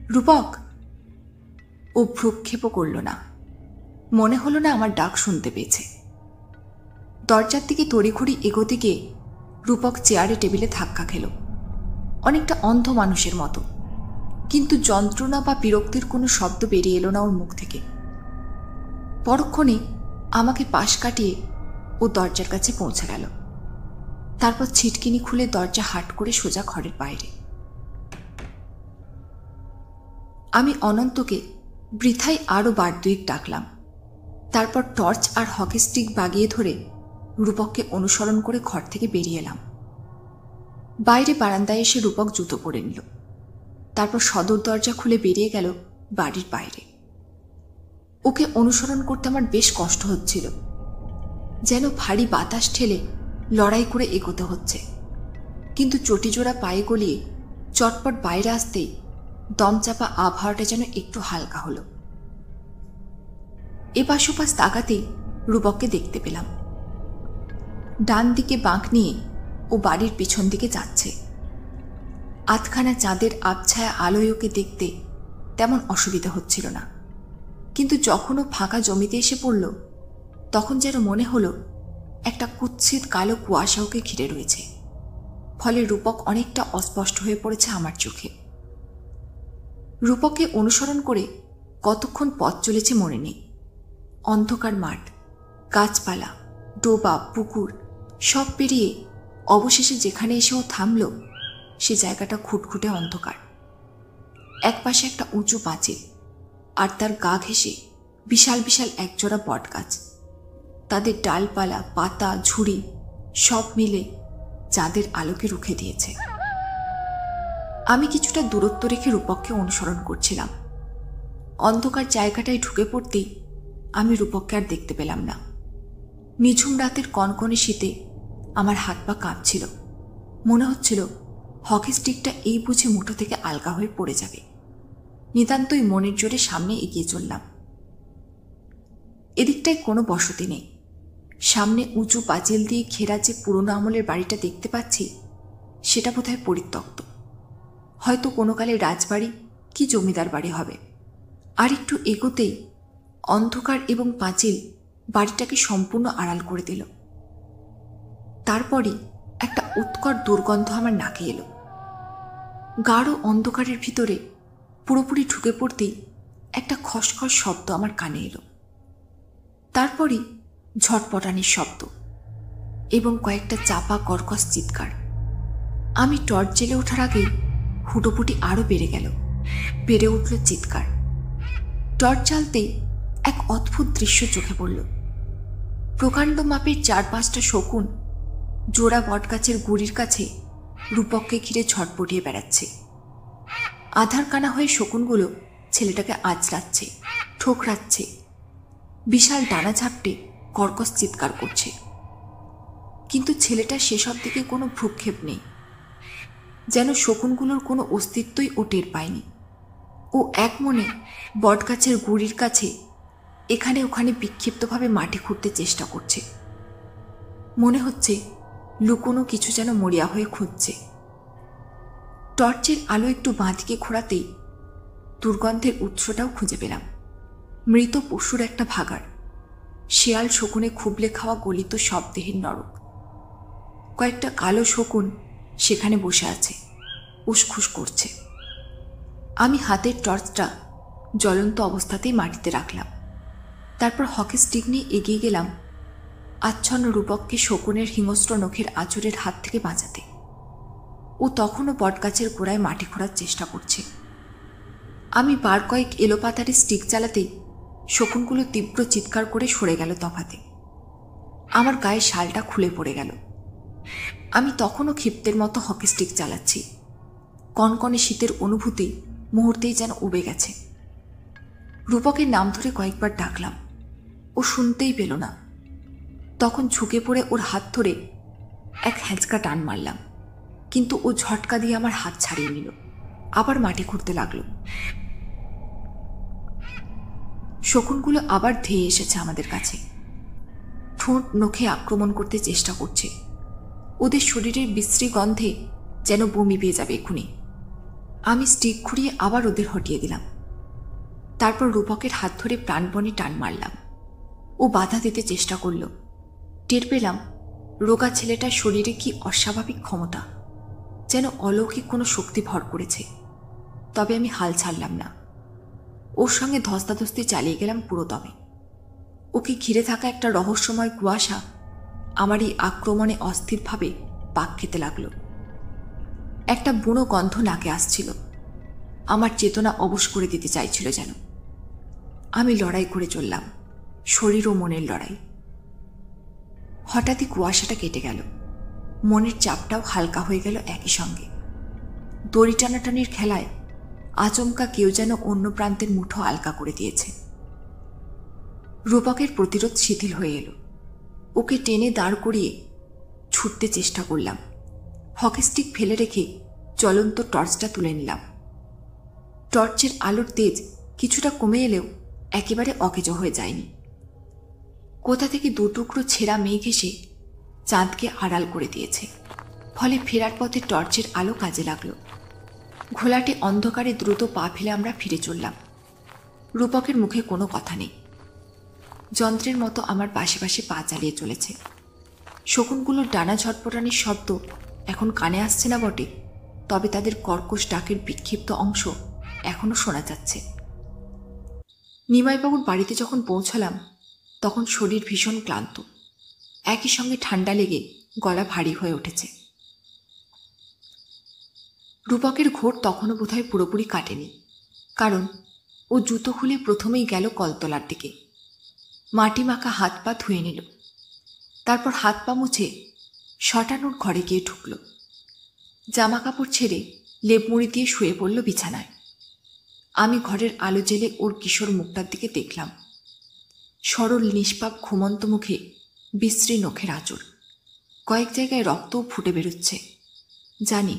রূপক। ও ভ্রুক্ষেপও করল না। মনে হলো না আমার ডাক শুনতে পেয়েছে। দরজার দিকে তড়িঘড়ি এগোতে গিয়ে রূপক চেয়ারে টেবিলে ধাক্কা খেল, অনেকটা অন্ধ মানুষের মতো। কিন্তু যন্ত্রণা বা বিরক্তির কোনো শব্দ বেরিয়ে এলো না ওর মুখ থেকে। পরক্ষণে আমাকে পাশ কাটিয়ে ও দরজার কাছে পৌঁছে গেল। তারপর ছিটকিনি খুলে দরজা হাট করে সোজা ঘরের বাইরে। আমি অনন্তকে বৃথাই আরও বার দুয়েক ডাকলাম। তারপর টর্চ আর হকি স্টিক বাগিয়ে ধরে রূপককে অনুসরণ করে ঘর থেকে বেরিয়ে এলাম। বাইরে বারান্দায় এসে রূপক জুতো পরে নিল। তারপর সদর দরজা খুলে বেরিয়ে গেল বাড়ির বাইরে। ওকে অনুসরণ করতে আমার বেশ কষ্ট হচ্ছিল, যেন ভারী বাতাস ঠেলে লড়াই করে এগোতে হচ্ছে। কিন্তু চটিজোড়া পায়ে গলিয়ে চটপট বাইরে আসতেই দমচাপা আবহাওয়াটা যেন একটু হালকা হলো। এপাশ ওপাশ তাকাতেই রূপককে দেখতে পেলাম। ডান দিকে বাঁক নিয়ে ও বাড়ির পিছন দিকে যাচ্ছে। আধখানা চাঁদের আবছায়া আলোয় ওকে দেখতে তেমন অসুবিধা হচ্ছিল না, কিন্তু যখন ও ফাঁকা জমিতে এসে পড়ল তখন যেন মনে হলো একটা কুৎসিত কালো কুয়াশা ওকে ঘিরে রয়েছে। ফলে রূপক অনেকটা অস্পষ্ট হয়ে পড়েছে আমার চোখে। রূপককে অনুসরণ করে কতক্ষণ পথ চলেছে মনে নেই। অন্ধকার মাঠ, গাছপালা, ডোবা, পুকুর সব পেরিয়ে অবশেষে যেখানে এসে ও থামল সে জায়গাটা খুটখুটে অন্ধকার। একপাশে একটা উঁচু পাঁচিল, আর তার গা ঘেঁষে বিশাল বিশাল একজোড়া বটগাছ। তাদের ডালপালা, পাতা, ঝুড়ি সব মিলে চাঁদের আলোকে রুখে দিয়েছে। আমি কিছুটা দূরত্ব রেখে রূপককে অনুসরণ করছিলাম। অন্ধকার জায়গাটায় ঢুকে পড়তেই আমি রূপককে আর দেখতে পেলাম না। নিঝুম রাতের কনকনে শীতে আমার হাত পা কাঁপছিল। মনে হচ্ছিল হকি স্টিকটা এই বুঝে মুঠো থেকে আলগা হয়ে পড়ে যাবে। নিতান্তই মনের জোরে সামনে এগিয়ে চললাম। এদিকটায় কোনো বসতি নেই। সামনে উঁচু পাঁচিল দিয়ে ঘেরা যে পুরনো আমলের বাড়িটা দেখতে পাচ্ছি সেটা বোধহয় পরিত্যক্ত। হয়তো কোনো কালে রাজবাড়ি কি জমিদার বাড়ি হবে। আর একটু এগোতেই অন্ধকার এবং পাঁচিল বাড়িটাকে সম্পূর্ণ আড়াল করে দিল। তারপরই একটা উৎকট দুর্গন্ধ আমার নাকে এলো। গাঢ় অন্ধকারের ভিতরে পুরোপুরি ঢুকে পড়তেই একটা খসখস শব্দ আমার কানে এলো। তারপরই ঝটপটানির শব্দ এবং কয়েকটা চাপা কর্কশ চিৎকার। আমি টর্চ জেলে ওঠার আগেই হুটোপুটি আরও বেড়ে গেল। বেড়ে উঠল চিৎকার। টর্চ জ্বালতেই এক অদ্ভুত দৃশ্য চোখে পড়ল। প্রকাণ্ড মাপের 4-5টা শকুন জোড়া বটগাছের গুড়ির কাছে রূপককে ঘিরে ছটপটিয়ে বেড়াচ্ছে। আধার কানা হয়ে শকুনগুলো ছেলেটাকে আঁচড়াচ্ছে, ঠোকরাচ্ছে, বিশাল ডানা ঝাপটে কর্কশ চিৎকার করছে। কিন্তু ছেলেটার সেসব দিকে কোনো ভ্রুক্ষেপ নেই। যেন শকুনগুলোর কোনো অস্তিত্বই ও টের পায়নি। ও এক মনে বটগাছের গুড়ির কাছে এখানে ওখানে বিক্ষিপ্তভাবে মাটি খুঁড়তে চেষ্টা করছে। মনে হচ্ছে লুকোনো কিছু যেন মরিয়া হয়ে খুঁজছে। টর্চের আলো একটু বাঁদিকে ঘোরাতেই দুর্গন্ধের উৎসটাও খুঁজে পেলাম। মৃত পশুর একটা ভাগাড়। শেয়াল শকুনে খুবলে খাওয়া গলিত সব দেহের নরক। কয়েকটা কালো শকুন সেখানে বসে আছে, উসখুস করছে। আমি হাতের টর্চটা জ্বলন্ত অবস্থাতেই মাটিতে রাখলাম। তারপর হকি স্টিক নিয়ে এগিয়ে গেলাম আচ্ছন্ন রূপককে শকুনের হিংস্র নখের আঁচড়ের হাত থেকে বাঁচাতে। ও তখনও বটগাছের গোড়ায় মাটি খোঁড়ার চেষ্টা করছে। আমি বার কয়েক এলোপাতারি স্টিক চালাতেই শকুনগুলো তীব্র চিৎকার করে সরে গেল তফাতে। আমার গায়ে শালটা খুলে পড়ে গেল। আমি তখনও ক্ষিপ্তের মতো হকি স্টিক চালাচ্ছি। কনকনে শীতের অনুভূতি মুহূর্তেই যেন উবে গেছে। রূপকের নাম ধরে কয়েকবার ডাকলাম, ও শুনতেই পেল না। তখন ঝুঁকে পড়ে ওর হাত ধরে এক হ্যাঁচকা টান মারলাম, কিন্তু ও ঝটকা দিয়ে আমার হাত ছাড়িয়ে নিল। আবার মাটি খুঁড়তে লাগলো। শকুনগুলো আবার ধেয়ে এসেছে আমাদের কাছে। ঠোঁট নখে আক্রমণ করতে চেষ্টা করছে। ওদের শরীরের বিশ্রী গন্ধে যেন বমি পেয়ে যাবে এক্ষুনি। আমি স্টিক ঘুরিয়ে আবার ওদের হটিয়ে দিলাম। তারপর রূপকের হাত ধরে প্রাণপণে টান মারলাম। ও বাধা দিতে চেষ্টা করল। টের পেলাম রোগা ছেলেটার শরীরে কি অস্বাভাবিক ক্ষমতা, যেন অলৌকিক কোনো শক্তি ভর করেছে। তবে আমি হাল ছাড়লাম না। ওর সঙ্গে ধস্তাধস্তি চালিয়ে গেলাম পুরো দমে। ওকে ঘিরে থাকা একটা রহস্যময় কুয়াশা আমার এই আক্রমণে অস্থিরভাবে পাক খেতে লাগলো। একটা বুনো গন্ধ নাকে আসছিল। আমার চেতনা অবশ করে দিতে চাইছিল যেন। আমি লড়াই করে চললাম, শরীর ও মনের লড়াই। হঠাৎই কুয়াশাটা কেটে গেল। মনের চাপটাও হালকা হয়ে গেল একই সঙ্গে। দড়ি টানাটানির খেলায় আচমকা কেউ যেন অন্য প্রান্তের মুঠো আলগা করে দিয়েছে। রূপকের প্রতিরোধ শিথিল হয়ে এলো। ওকে টেনে দাঁড় করিয়ে ছুটতে চেষ্টা করলাম। হকি স্টিক ফেলে রেখে জ্বলন্ত টর্চটা তুলে নিলাম। টর্চের আলোর তেজ কিছুটা কমে এলেও একেবারে অকেজো হয়ে যায়নি। কোথা থেকে দুটুকরো ছেঁড়া মেঘ এসে চাঁদকে আড়াল করে দিয়েছে, ফলে ফেরার পথে টর্চের আলো কাজে লাগলো। ঘোলাটে অন্ধকারে দ্রুত পা ফেলে আমরা ফিরে চললাম। রূপকের মুখে কোনো কথা নেই, যন্ত্রের মতো আমার পাশে পাশে পা চালিয়ে চলেছে। শকুনগুলোর ডানা ঝটপটানির শব্দ এখন কানে আসছে না বটে, তবে তাদের কর্কশ ডাকের বিক্ষিপ্ত অংশ এখনো শোনা যাচ্ছে। নিমাইবাবুর বাড়িতে যখন পৌঁছলাম তখন শরীর ভীষণ ক্লান্ত, একই সঙ্গে ঠান্ডা লেগে গলা ভারী হয়ে উঠেছে। রূপকের ঘোর তখনও বোধহয় পুরোপুরি কাটেনি, কারণ ও জুতো খুলে প্রথমেই গেল কলতলার দিকে। মাটি মাখা হাত পা ধুয়ে নিল, তারপর হাত পা মুছে শটানোর ঘরে গিয়ে ঢুকল। জামা কাপড় ছেড়ে লেপমুড়ি দিয়ে শুয়ে পড়ল বিছানায়। আমি ঘরের আলো জেলে ওর কিশোর মুখটার দিকে দেখলাম। সরল নিষ্পাপ ঘুমন্ত মুখে বিশ্রী নখের আঁচড়, কয়েক জায়গায় রক্তও ফুটে বেরোচ্ছে। জানি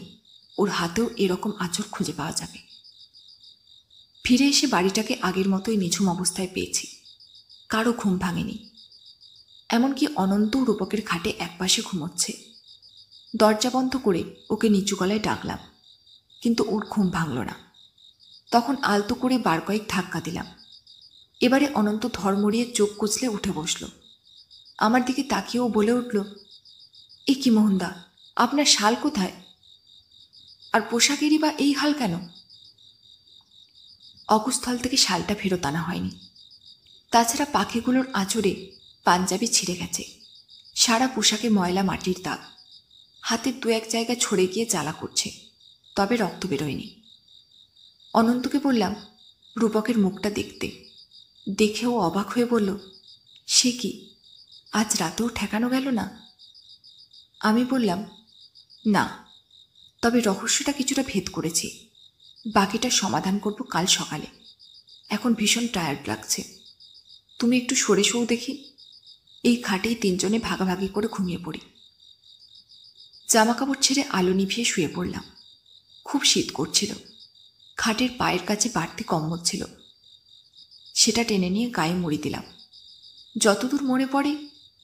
ওর হাতেও এরকম আঁচড় খুঁজে পাওয়া যাবে। ফিরে এসে বাড়িটাকে আগের মতোই নিঝুম অবস্থায় পেয়েছি, কারো ঘুম ভাঙেনি। এমনকি অনন্ত রূপকের খাটে একপাশে ঘুমোচ্ছে। দরজা বন্ধ করে ওকে নিচু গলায় ডাকলাম, কিন্তু ওর ঘুম ভাঙল না। তখন আলতো করে বার কয়েক ধাক্কা দিলাম। এবারে অনন্ত ধর্মড়িয়ে চোখ কুচলে উঠে বসল। আমার দিকে তাকিয়েও বলে উঠল, এ কি মোহনদা, আপনার শাল কোথায়? আর পোশাকেরই বা এই হাল কেন? অকুস্থল থেকে শালটা ফেরত আনা হয়নি। তাছাড়া পাখিগুলোর আঁচড়ে পাঞ্জাবি ছিঁড়ে গেছে, সারা পোশাকে ময়লা মাটির দাগ, হাতের দু এক জায়গা ছড়ে গিয়ে জ্বালা করছে, তবে রক্ত বেরোয়নি। অনন্তকে বললাম রূপকের মুখটা দেখতে। দেখেও অবাক হয়ে বলল, সে কি, আজ রাতেও ঠেকানো গেল না? আমি বললাম, না, তবে রহস্যটা কিছুটা ভেদ করেছি। বাকিটা সমাধান করব কাল সকালে। এখন ভীষণ টায়ার্ড লাগছে, তুমি একটু সরে শোও দেখি। এই খাটেই তিনজনে ভাগাভাগি করে ঘুমিয়ে পড়ি। জামাকাপড় ছেড়ে আলো নিভিয়ে শুয়ে পড়লাম। খুব শীত করছিল। খাটের পায়ের কাছে বাড়তি কম্বল ছিল, সেটা টেনে নিয়ে গায়ে মুড়ি দিলাম। যতদূর মনে পড়ে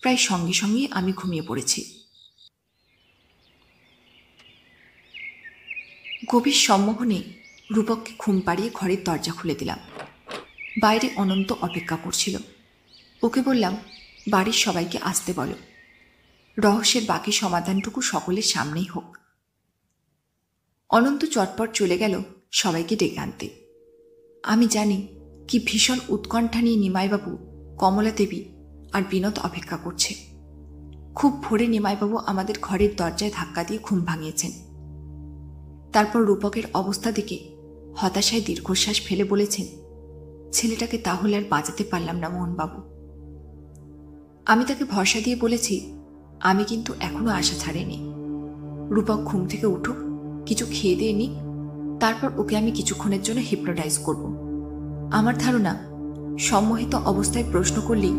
প্রায় সঙ্গে সঙ্গেই আমি ঘুমিয়ে পড়েছি। গভীর সম্মোহনে রূপককে ঘুম পাড়িয়ে ঘরের দরজা খুলে দিলাম। বাইরে অনন্ত অপেক্ষা করছিল। ওকে বললাম, বাড়ির সবাইকে আসতে বলো, রহস্যের বাকি সমাধানটুকু সকলের সামনেই হোক। অনন্ত চটপট চলে গেল সবাইকে ডেকে আনতে। আমি জানি কি ভীষণ উৎকণ্ঠা নিয়ে নিমাইবাবু, কমলা দেবী আর বিনোদ অপেক্ষা করছে। খুব ভোরে নিমাইবাবু আমাদের ঘরের দরজায় ধাক্কা দিয়ে ঘুম ভাঙিয়েছেন। তারপর রূপকের অবস্থা দেখে হতাশায় দীর্ঘশ্বাস ফেলে বলেছেন, ছেলেটাকে তাহলে আর বাঁচাতে পারলাম না মোহনবাবু। আমি তাকে ভরসা দিয়ে বলেছি, আমি কিন্তু এখনো আশা ছাড়িনি। রূপক ঘুম থেকে উঠুক, কিছু খেয়ে দিয়ে নিক, তারপর ওকে আমি কিছুক্ষণের জন্য হিপনোটাইজ করব। আমার ধারণা, সম্মোহিত অবস্থায় প্রশ্ন করলেই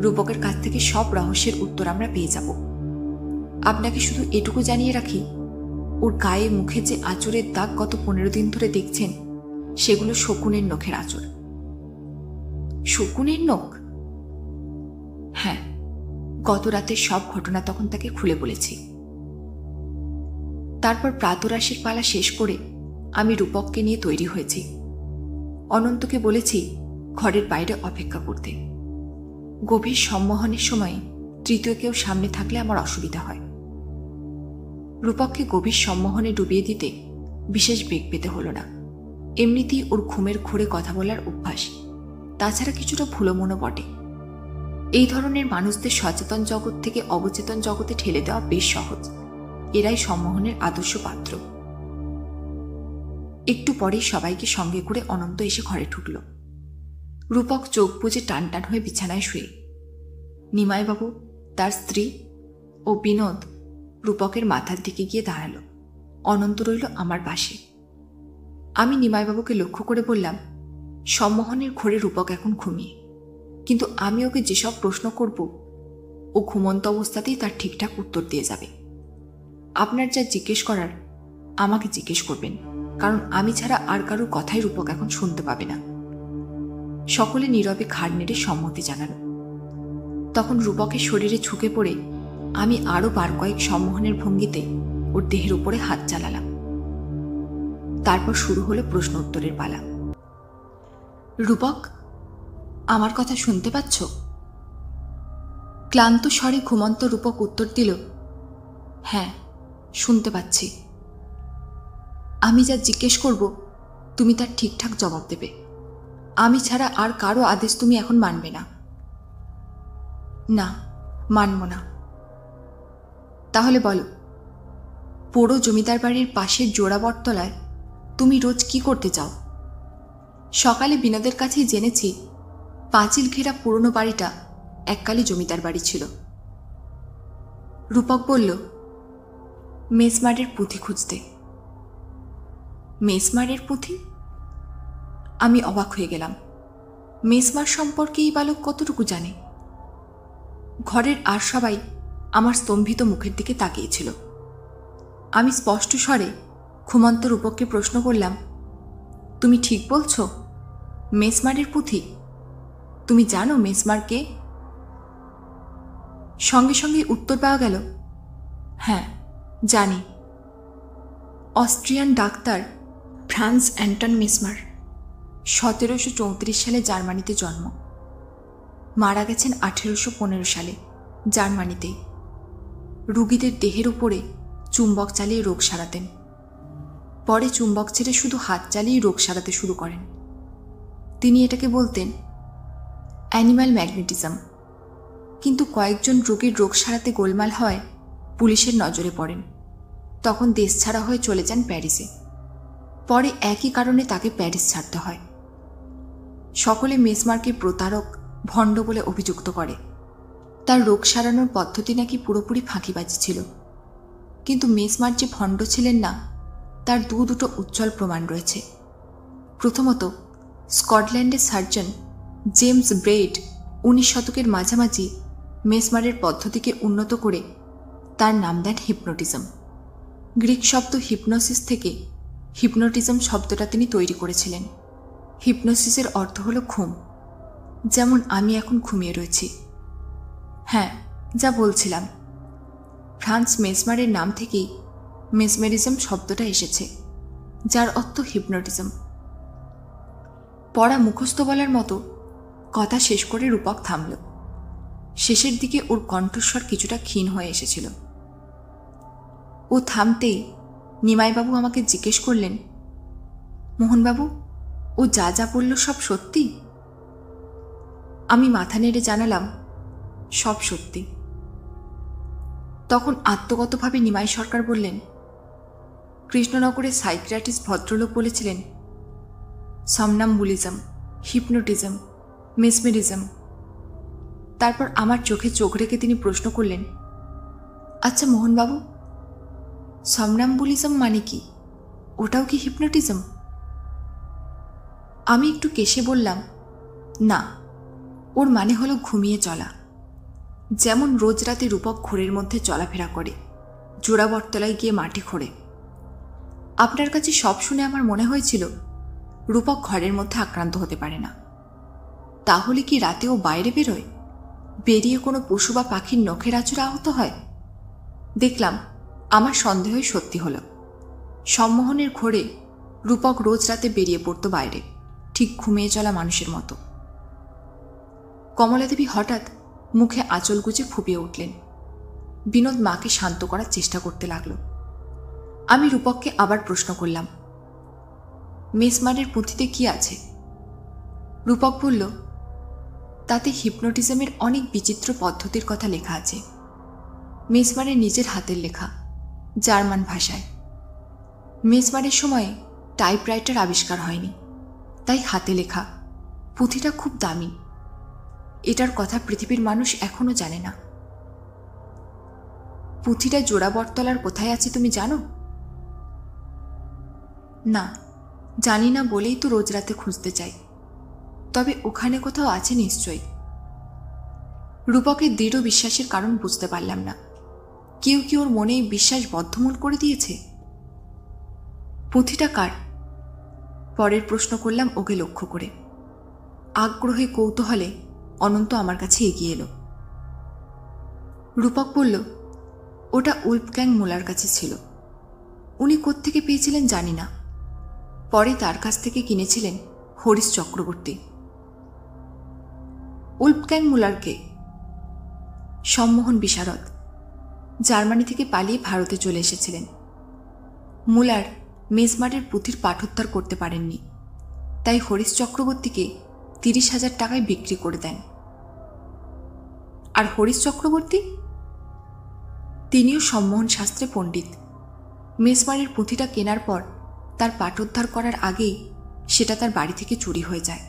রূপকের কাছ থেকে সব রহস্যের উত্তর আমরা পেয়ে যাব। আপনাকে শুধু এটুকু জানিয়ে রাখি, ওর গায়ে মুখে যে আঁচড়ের দাগ গত 15 দিন ধরে দেখছেন, সেগুলো শকুনের নখের আঁচড়। শকুনের নখ? হ্যাঁ, গত রাতের সব ঘটনা তখন তাকে খুলে বলেছি। তারপর প্রাতরাশের পালা শেষ করে আমি রূপককে নিয়ে তৈরি হয়েছি। অনন্তকে বলেছি ঘরের বাইরে অপেক্ষা করতে। গভীর সম্মোহনের সময় তৃতীয় কেউ সামনে থাকলে আমার অসুবিধা হয়। রূপককে গভীর সম্মোহনে ডুবিয়ে দিতে বিশেষ বেগ পেতে হলো না। এমনিতেই ওর ঘুমের ঘোরে কথা বলার অভ্যাস, তাছাড়া কিছুটা ভুলোমনও বটে। এই ধরনের মানুষদের সচেতন জগৎ থেকে অবচেতন জগতে ঠেলে দেওয়া বেশ সহজ। এরাই সম্মোহনের আদর্শ পাত্র। একটু পরেই সবাইকে সঙ্গে করে অনন্ত এসে ঘরে ঢুকল। রূপক চোখ বুজে টান টান হয়ে বিছানায় শুয়ে। নিমাইবাবু, তার স্ত্রী ও বিনোদ রূপকের মাথার দিকে গিয়ে দাঁড়ালো। অনন্ত রইল আমার পাশে। আমি নিমাইবাবুকে লক্ষ্য করে বললাম, সম্মোহনের ঘোরে রূপক এখন ঘুমিয়ে, কিন্তু আমি ওকে যেসব প্রশ্ন করব ও ঘুমন্ত অবস্থাতেই তার ঠিকঠাক উত্তর দিয়ে যাবে। আপনার যা জিজ্ঞেস করার আমাকে জিজ্ঞেস করবেন, কারণ আমি ছাড়া আর কারোর কথাই রূপক এখন শুনতে পাবে না। সকলে নীরবে ঘাড় নেড়ে সম্মতি জানালো। তখন রূপকের শরীরে ঝুঁকে পড়ে আমি আরও বার কয়েক সম্মোহনের ভঙ্গিতে ওর দেহের উপরে হাত চালালাম। তারপর শুরু হলো প্রশ্ন উত্তরের পালা। রূপক, আমার কথা শুনতে পাচ্ছ? ক্লান্ত স্বরে ঘুমন্ত রূপক উত্তর দিল, হ্যাঁ, শুনতে পাচ্ছি। আমি যা জিজ্ঞেস করব তুমি তার ঠিকঠাক জবাব দেবে। আমি ছাড়া আর কারো আদেশ তুমি এখন মানবে না। না, মানব না। তাহলে বলো, পোড়ো জমিদার বাড়ির পাশের জোড়াবটতলায় তুমি রোজ কি করতে চাও? সকালে বিনোদের কাছেই জেনেছি পাঁচিল ঘেরা পুরনো বাড়িটা এককালে জমিদার বাড়ি ছিল। রূপক বলল, মেসমারের পুঁথি খুঁজতে। মেসমারের পুঁথি? আমি অবাক হয়ে গেলাম। মেসমার সম্পর্কে এই বালক কতটুকু জানে? ঘরের আর সবাই আমার স্তম্ভিত মুখের দিকে তাকিয়েছিল। আমি স্পষ্ট স্বরে ঘুমন্ত রূপককে প্রশ্ন করলাম, তুমি ঠিক বলছ? মেসমারের পুঁথি? তুমি জানো মেসমার কে? সঙ্গে সঙ্গে উত্তর পাওয়া গেল, হ্যাঁ, জানি। Austrian doctor Franz Anton Mesmer. 1734 সালে জার্মানিতে জন্ম, মারা গেছেন 1815 সালে জার্মানিতেই। রুগীদের দেহের উপরে চুম্বক চালিয়ে রোগ সারাতেন। পরে চুম্বক ছেড়ে শুধু হাত চালিয়ে রোগ সারাতে শুরু করেন। তিনি এটাকে বলতেন অ্যানিম্যাল ম্যাগনেটিজম। কিন্তু কয়েকজন রোগীর রোগ সারাতে গোলমাল হয় পুলিশের নজরে পড়েন। তখন দেশ ছাড়া হয়ে চলে যান প্যারিসে। পরে একই কারণে তাকে প্যারিস ছাড়তে হয়। সকলে মেসমারকে প্রতারক, ভণ্ড বলে অভিযুক্ত করে। তার রোগ সারানোর পদ্ধতি নাকি পুরোপুরি ফাঁকিবাজি ছিল। কিন্তু মেসমার যে ভণ্ড ছিলেন না তার দুটো উজ্জ্বল প্রমাণ রয়েছে। প্রথমত, স্কটল্যান্ডের সার্জন জেমস ব্রেইড 19 শতকের মাঝামাঝি মেসমারের পদ্ধতিকে উন্নত করে তার নাম দেন হিপনোটিজম। গ্রিক শব্দ হিপনোসিস থেকে হিপনোটিজম শব্দটা তিনি তৈরি করেছিলেন। হিপনোসিসের অর্থ হল ঘুম, যেমন আমি এখন ঘুমিয়ে রয়েছি। হ্যাঁ, যা বলছিলাম, ফ্রান্স মেসমারের নাম থেকেই মেসমেরিজম শব্দটা এসেছে, যার অর্থ হিপনোটিজম। পড়া মুখস্থ বলার মতো কথা শেষ করে রূপক থামল। শেষের দিকে ওর কণ্ঠস্বর কিছুটা ক্ষীণ হয়ে এসেছিল। ও থামতেই নিমাইবাবু আমাকে জিজ্ঞেস করলেন, মোহনবাবু, ও যা যা বলল সব সত্যি? আমি মাথা নেড়ে জানালাম, সব সত্যি। তখন আত্মগতভাবে নিমাই সরকার বললেন, কৃষ্ণনগরের সাইকিয়াট্রিস্ট ভদ্রলোক বলেছিলেন সমনাম্বুলিজম, হিপনোটিজম, মেসমেরিজম। তারপর আমার চোখে চোখ রেখে তিনি প্রশ্ন করলেন, আচ্ছা মোহনবাবু, সমনাম্বুলিজম মানে কি? ওটাও কি হিপনোটিজম? আমি একটু কেশে বললাম, না, ওর মানে হলো ঘুমিয়ে চলা। যেমন রোজ রাতে রূপক ঘোরের মধ্যে চলাফেরা করে, জোড়াবটতলায় গিয়ে মাটি খোঁড়ে। আপনার কাছে সব শুনে আমার মনে হয়েছিল রূপক ঘরের মধ্যে আক্রান্ত হতে পারে না। তাহলে কি রাতেও বাইরে বেরোয়, বেরিয়ে কোনো পশু বা পাখির নখের আঁচড়ে আহত হয়? দেখলাম আমার সন্দেহই সত্যি হল। সম্মোহনের ঘোরে রূপক রোজ রাতে বেরিয়ে পড়ত বাইরে, ঠিক ঘুমিয়ে চলা মানুষের মতো। কমলাদেবী হঠাৎ মুখে আঁচল গুজে ফুপিয়ে উঠলেন। বিনোদ মাকে শান্ত করার চেষ্টা করতে লাগল। আমি রূপককে আবার প্রশ্ন করলাম, মেসমারের পুঁথিতে কি আছে? রূপক বলল, তাতে হিপনোটিজমের অনেক বিচিত্র পদ্ধতির কথা লেখা আছে। মেসমারের নিজের হাতের লেখা, জার্মান ভাষায়। মেসমারের সময়ে টাইপরাইটার আবিষ্কার হয়নি, তাই হাতে লেখা। পুঁথিটা খুব দামি। এটার কথা পৃথিবীর মানুষ এখনো জানে না। পুঁথিটা জোড়াবটতলার কোথায় আছে তুমি জানো? না, জানি না বলেই তো রোজ রাতে খুঁজতে চাই। তবে ওখানে কোথাও আছে নিশ্চয়ই। রূপকের দৃঢ় বিশ্বাসের কারণ বুঝতে পারলাম না। কেউ কি ওর মনে বিশ্বাস বদ্ধমূল করে দিয়েছে? পুঁথিটা কার? পরের প্রশ্ন করলাম ওকে লক্ষ্য করে। আগ্রহে কৌতূহলে অনন্ত আমার কাছে এগিয়ে এলো। রূপক বলল, ওটা উলফগ্যাং মুলার কাছে ছিল। উনি কোত্থেকে পেয়েছিলেন জানি না, পরে তার কাছ থেকে কিনেছিলেন হরিশ চক্রবর্তী। উলফগ্যাং মুলারকে? সম্মোহন বিশারদ, জার্মানি থেকে পালিয়ে ভারতে চলে এসেছিলেন। মুলার মেজমারের পুঁথির পাঠোদ্ধার করতে পারেননি, তাই হরিশ চক্রবর্তীকে 30,000 টাকায় বিক্রি করে দেন। আর হরিশ চক্রবর্তী? তিনিও সম্মোহন শাস্ত্রে পণ্ডিত। মেজমারের পুঁথিটা কেনার পর তার পাঠোদ্ধার করার আগেই সেটা তার বাড়ি থেকে চুরি হয়ে যায়।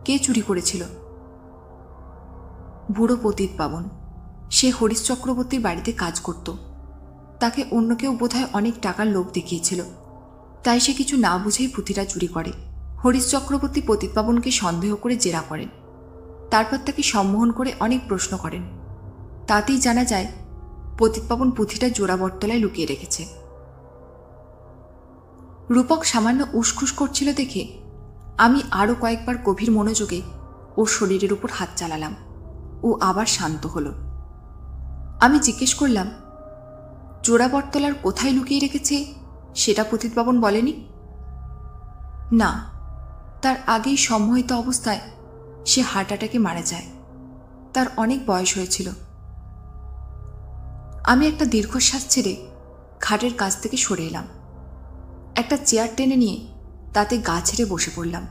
কে চুরি করেছিল? বুড়ো পতিত পাবন। সে হরিশ চক্রবর্তীর বাড়িতে কাজ করত। তাকে অন্য কেউ বোধহয় অনেক টাকার লোভ দেখিয়েছিল, তাই সে কিছু না বুঝেই পুঁথিটা চুরি করে। হরিশ চক্রবর্তী পতিত পাবনকে সন্দেহ করে জেরা করেন, তারপর তাকে সম্মোহন করে অনেক প্রশ্ন করেন। তাতেই জানা যায় পতিত পাবন পুঁথিটা জোড়াবটতলায় লুকিয়ে রেখেছে। রূপক সামান্য উসখুস করছিল দেখে আমি আরও কয়েকবার গভীর মনোযোগে ওর শরীরের উপর হাত চালালাম। ও আবার শান্ত হল। আমি জিজ্ঞেস করলাম, জোড়াবটতলার কোথায় লুকিয়ে রেখেছে সেটা পতিত পাবন বলেনি? না, তার আগেই সম্মোহিত অবস্থায় সে হার্ট অ্যাটাকে মারা যায়। তার অনেক বয়স হয়েছিল। আমি একটা দীর্ঘশ্বাস ছেড়ে খাটের কাছ থেকে সরে এলাম। একটা চেয়ার টেনে নিয়ে তাতে গা ছেড়ে বসে পড়লাম।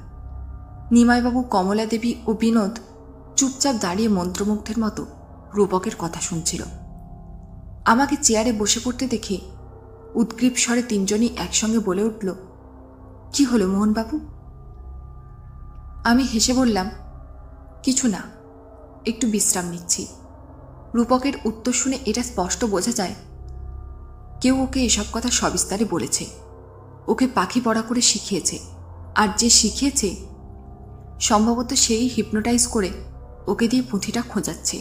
নিমাইবাবু, কমলা দেবী ও বিনোদ চুপচাপ দাঁড়িয়ে মন্ত্রমুগ্ধের মতো রূপকের কথা শুনছিল। আমাকে চেয়ারে বসে পড়তে দেখে উদ্গ্রীব স্বরে তিনজনই একসঙ্গে বলে উঠল, কি হলো মোহনবাবু? আমি হেসে বললাম, কিছু না, একটু বিশ্রাম নিচ্ছি। রূপকের উত্তর শুনে এটা স্পষ্ট বোঝা যায় কেউ ওকে এসব কথা সবিস্তারে বলেছে, ওকে পাখি পড়া করে শিখিয়েছে, আর যে শিখিয়েছে সম্ভবত সেই হিপনোটাইজ করে ওকে দিয়ে পুঁথিটা খোঁজাচ্ছে।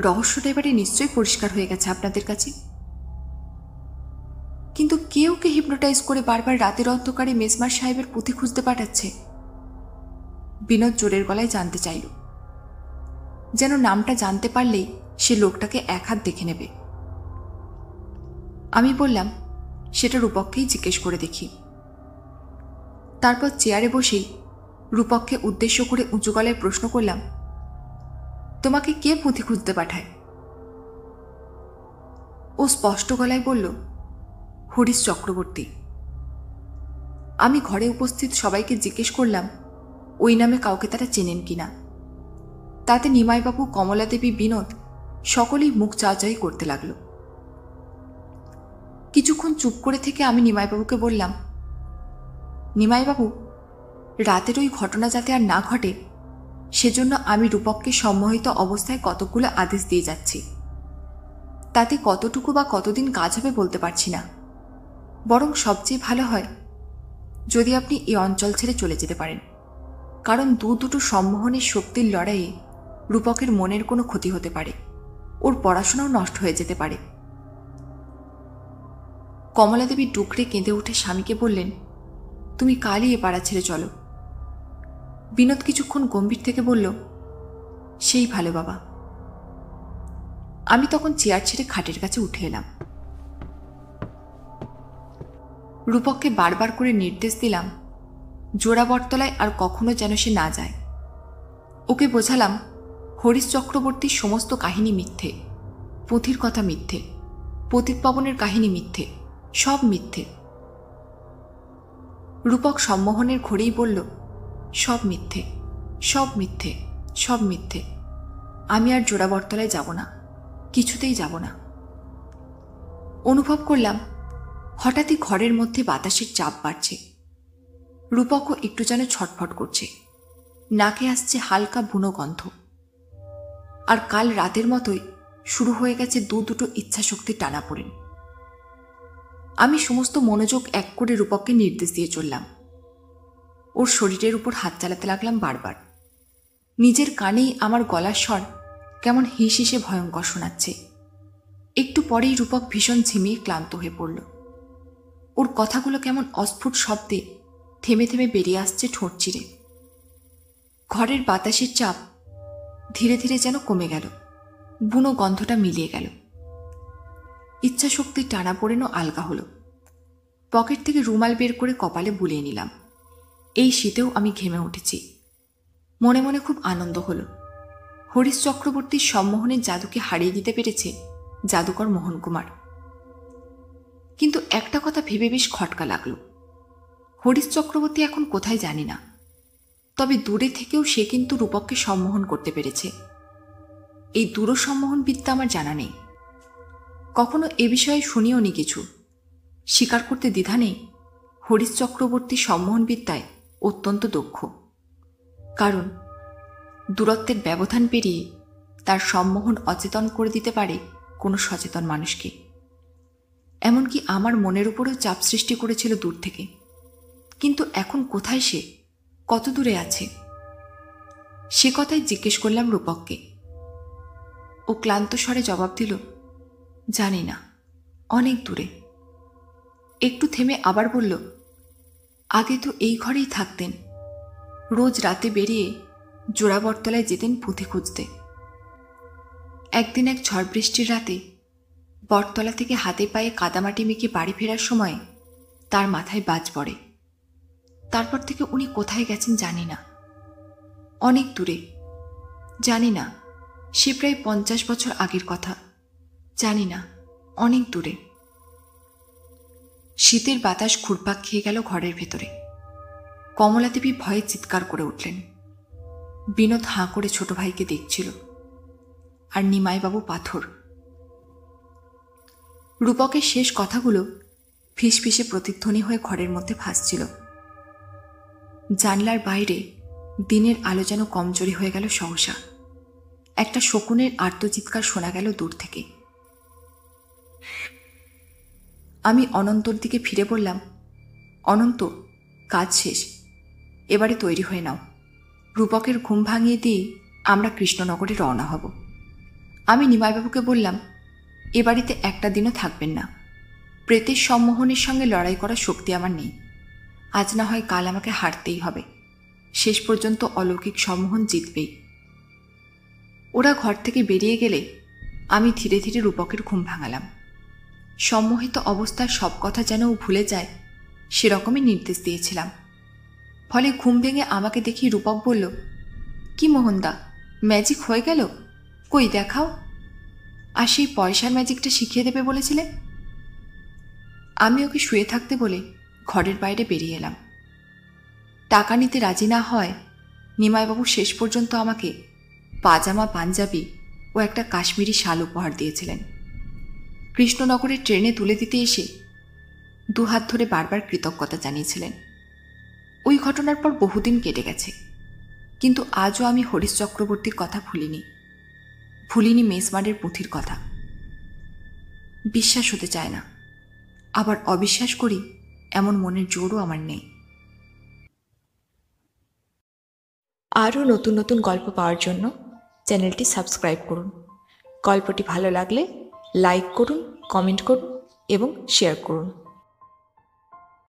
রহস্যটা এবারে নিশ্চয়ই পরিষ্কার হয়ে গেছে আপনাদের কাছে। কিন্তু কে ওকে হিপনোটাইজ করে বারবার রাতের অন্ধকারে মেজমার সাহেবের পুঁথি খুঁজতে পাঠাচ্ছে? বিনোদ জোরের গলায় জানতে চাইল, যেন নামটা জানতে পারলেই সে লোকটাকে এক হাত দেখে নেবে। আমি বললাম, সেটা রূপককেই জিজ্ঞেস করে দেখি। তারপর চেয়ারে বসেই রূপককে উদ্দেশ্য করে উঁচু গলায় প্রশ্ন করলাম, তোমাকে কে পুঁথি খুঁজতে পাঠায়? ও স্পষ্ট গলায় বলল, হরিশ চক্রবর্তী। আমি ঘরে উপস্থিত সবাইকে জিজ্ঞেস করলাম ওই নামে কাউকে তারা চেনেন কিনা। তাতে নিমাইবাবু, কমলা দেবী, বিনোদ সকলেই মুখ চাওয়াচাই করতে লাগলো। কিছুক্ষণ চুপ করে থেকে আমি নিমাইবাবুকে বললাম, নিমাইবাবু, রাতের ওই ঘটনা যাতে আর না ঘটে সেজন্য আমি রূপককে সম্মোহিত অবস্থায় কতগুলো আদেশ দিয়ে যাচ্ছি। তাতে কতটুকু বা কতদিন কাজ হবে বলতে পারছি না, বরং সবচেয়ে ভালো হয় যদি আপনি এই অঞ্চল ছেড়ে চলে যেতে পারেন, কারণ দুটো সম্মোহনের শক্তির লড়াইয়ে রূপকের মনের কোনো ক্ষতি হতে পারে, ওর পড়াশোনাও নষ্ট হয়ে যেতে পারে। কমলা দেবী ডুকরে কেঁদে উঠে স্বামীকে বললেন, তুমি কালই এ পাড়া ছেড়ে চলো। বিনোদ কিছুক্ষণ গম্ভীর থেকে বলল, সেই ভালো বাবা। আমি তখন চেয়ার ছেড়ে খাটের কাছে উঠে এলাম। রূপককে বারবার করে নির্দেশ দিলাম জোড়াবটতলায় আর কখনো যেন সে না যায়। ওকে বোঝালাম হরিশ চক্রবর্তীর সমস্ত কাহিনী মিথ্যে, পুঁথির কথা মিথ্যে, পতিত পাবনের কাহিনী মিথ্যে, সব মিথ্যে। রূপক সম্মোহনের ঘরেই বলল, সব মিথ্যে, সব মিথ্যে, সব মিথ্যে। আমি আর জোড়াবটতলায় যাব না, কিছুতেই যাব না। অনুভব করলাম হঠাৎই ঘরের মধ্যে বাতাসের চাপ বাড়ছে। রূপকও একটু যেন ছটফট করছে, নাকে আসছে হালকা বুনো গন্ধ। আর কাল রাতের মতোই শুরু হয়ে গেছে দুটো ইচ্ছাশক্তির টানাপোড়েন। আমি সমস্ত মনোযোগ এক করে রূপককে নির্দেশ দিয়ে চললাম। ওর শরীরের উপর হাত চালাতে লাগলাম বারবার। নিজের কানেই আমার গলার স্বর কেমন হিস হিসে ভয়ঙ্কর শোনাচ্ছে। একটু পরেই রূপক ভীষণ ঝিমিয়ে ক্লান্ত হয়ে পড়ল। ওর কথাগুলো কেমন অস্ফুট শব্দে থেমে থেমে বেরিয়ে আসছে ঠোঁট চিরে। ঘরের বাতাসের চাপ ধীরে ধীরে যেন কমে গেল। বুনো গন্ধটা মিলিয়ে গেল। ইচ্ছা শক্তির টানাপোড়েনও আলগা হলো। পকেট থেকে রুমাল বের করে কপালে বুলিয়ে নিলাম। এই শীতেও আমি ঘেমে উঠেছি। মনে মনে খুব আনন্দ হলো। হরিশ চক্রবর্তীর সম্মোহনের জাদুকে হারিয়ে দিতে পেরেছে জাদুকর মোহনকুমার। কিন্তু একটা কথা ভেবে বেশ খটকা লাগলো। হরিশ চক্রবর্তী এখন কোথায় জানি না, তবে দূরে থেকেও সে কিন্তু রূপককে সম্মোহন করতে পেরেছে। এই দূরসম্মোহন বিদ্যা আমার জানা নেই, কখনো এ বিষয়ে শুনিও নি কিছু। স্বীকার করতে দ্বিধা নেই, হরিশ চক্রবর্তী সম্মোহন বিদ্যায় অত্যন্ত দক্ষ। কারণ দূরত্বের ব্যবধান পেরিয়ে তার সম্মোহন অচেতন করে দিতে পারে কোনো সচেতন মানুষকে। এমনকি আমার মনের উপরেও চাপ সৃষ্টি করেছিল দূর থেকে। কিন্তু এখন কোথায় সে, কত দূরে আছে? সে কথাই জিজ্ঞেস করলাম রূপককে। ও ক্লান্ত স্বরে জবাব দিল, জানি না, অনেক দূরে। একটু থেমে আবার বলল, আগে তো এই ঘরেই থাকতেন, রোজ রাতে বেরিয়ে জোড়াবরতলায় যেতেন পুঁথি খুঁজতে। একদিন এক ঝড় বৃষ্টির রাতে বটতলা থেকে হাতে পায়ে কাদামাটি মেখে বাড়ি ফেরার সময় তার মাথায় বাজ পড়ে। তারপর থেকে উনি কোথায় গেছেন জানি না, অনেক দূরে। জানি না, সে প্রায় 50 বছর আগের কথা। জানি না, অনেক দূরে। শীতের বাতাস ঘুরপাক খেয়ে গেল ঘরের ভেতরে। কমলাদেবী ভয়ে চিৎকার করে উঠলেন। বিনোদ হাঁ করে ছোট ভাইকে দেখছিল, আর নিমাইবাবু পাথর। রূপকের শেষ কথাগুলো ফিসফিসে প্রতিধ্বনি হয়ে ঘরের মধ্যে ভাসছিল। জানলার বাইরে দিনের আলো যেন কমজোরি হয়ে গেল সহসা। একটা শকুনের আর্তচিৎকার শোনা গেল দূর থেকে। আমি অনন্তর দিকে ফিরে বললাম, অনন্ত, কাজ শেষ, এবারে তৈরি হয়ে নাও। রূপকের ঘুম ভাঙিয়ে দিয়ে আমরা কৃষ্ণনগরে রওনা হব। আমি নিমাইবাবুকে বললাম, এ বাড়িতে একটা দিনও থাকবেন না। প্রেতের সম্মোহনের সঙ্গে লড়াই করার শক্তি আমার নেই। আজ না হয় কাল আমাকে হারতেই হবে। শেষ পর্যন্ত অলৌকিক সম্মোহন জিতবেই। ওরা ঘর থেকে বেরিয়ে গেলে আমি ধীরে ধীরে রূপকের ঘুম ভাঙালাম। সম্মোহিত অবস্থার সব কথা যেন ও ভুলে যায়, সেরকমই নির্দেশ দিয়েছিলাম। ফলে ঘুম ভেঙে আমাকে দেখি রূপক বলল, কি মোহনদা, ম্যাজিক হয়ে গেল? কই দেখাও। আর সেই পয়সার ম্যাজিকটা শিখিয়ে দেবে বলেছিলে। আমি ওকে শুয়ে থাকতে বলে ঘরের বাইরে বেরিয়ে এলাম। টাকা নিতে রাজি না হয় নিমাইবাবু শেষ পর্যন্ত আমাকে পাজামা, পাঞ্জাবি ও একটা কাশ্মীরি শাল উপহার দিয়েছিলেন। কৃষ্ণনগরের ট্রেনে তুলে দিতে এসে দুহাত ধরে বারবার কৃতজ্ঞতা জানিয়েছিলেন। ওই ঘটনার পর বহুদিন কেটে গেছে, কিন্তু আজও আমি হরিশ চক্রবর্তীর কথা ভুলিনি মেসমারের পুঁথির কথা। বিশ্বাস হতে চায় না, আবার অবিশ্বাস করি এমন মনের জোরও আমার নেই। আরও নতুন নতুন গল্প পাওয়ার জন্য চ্যানেলটি সাবস্ক্রাইব করুন। গল্পটি ভালো লাগলে লাইক করুন, কমেন্ট করুন এবং শেয়ার করুন।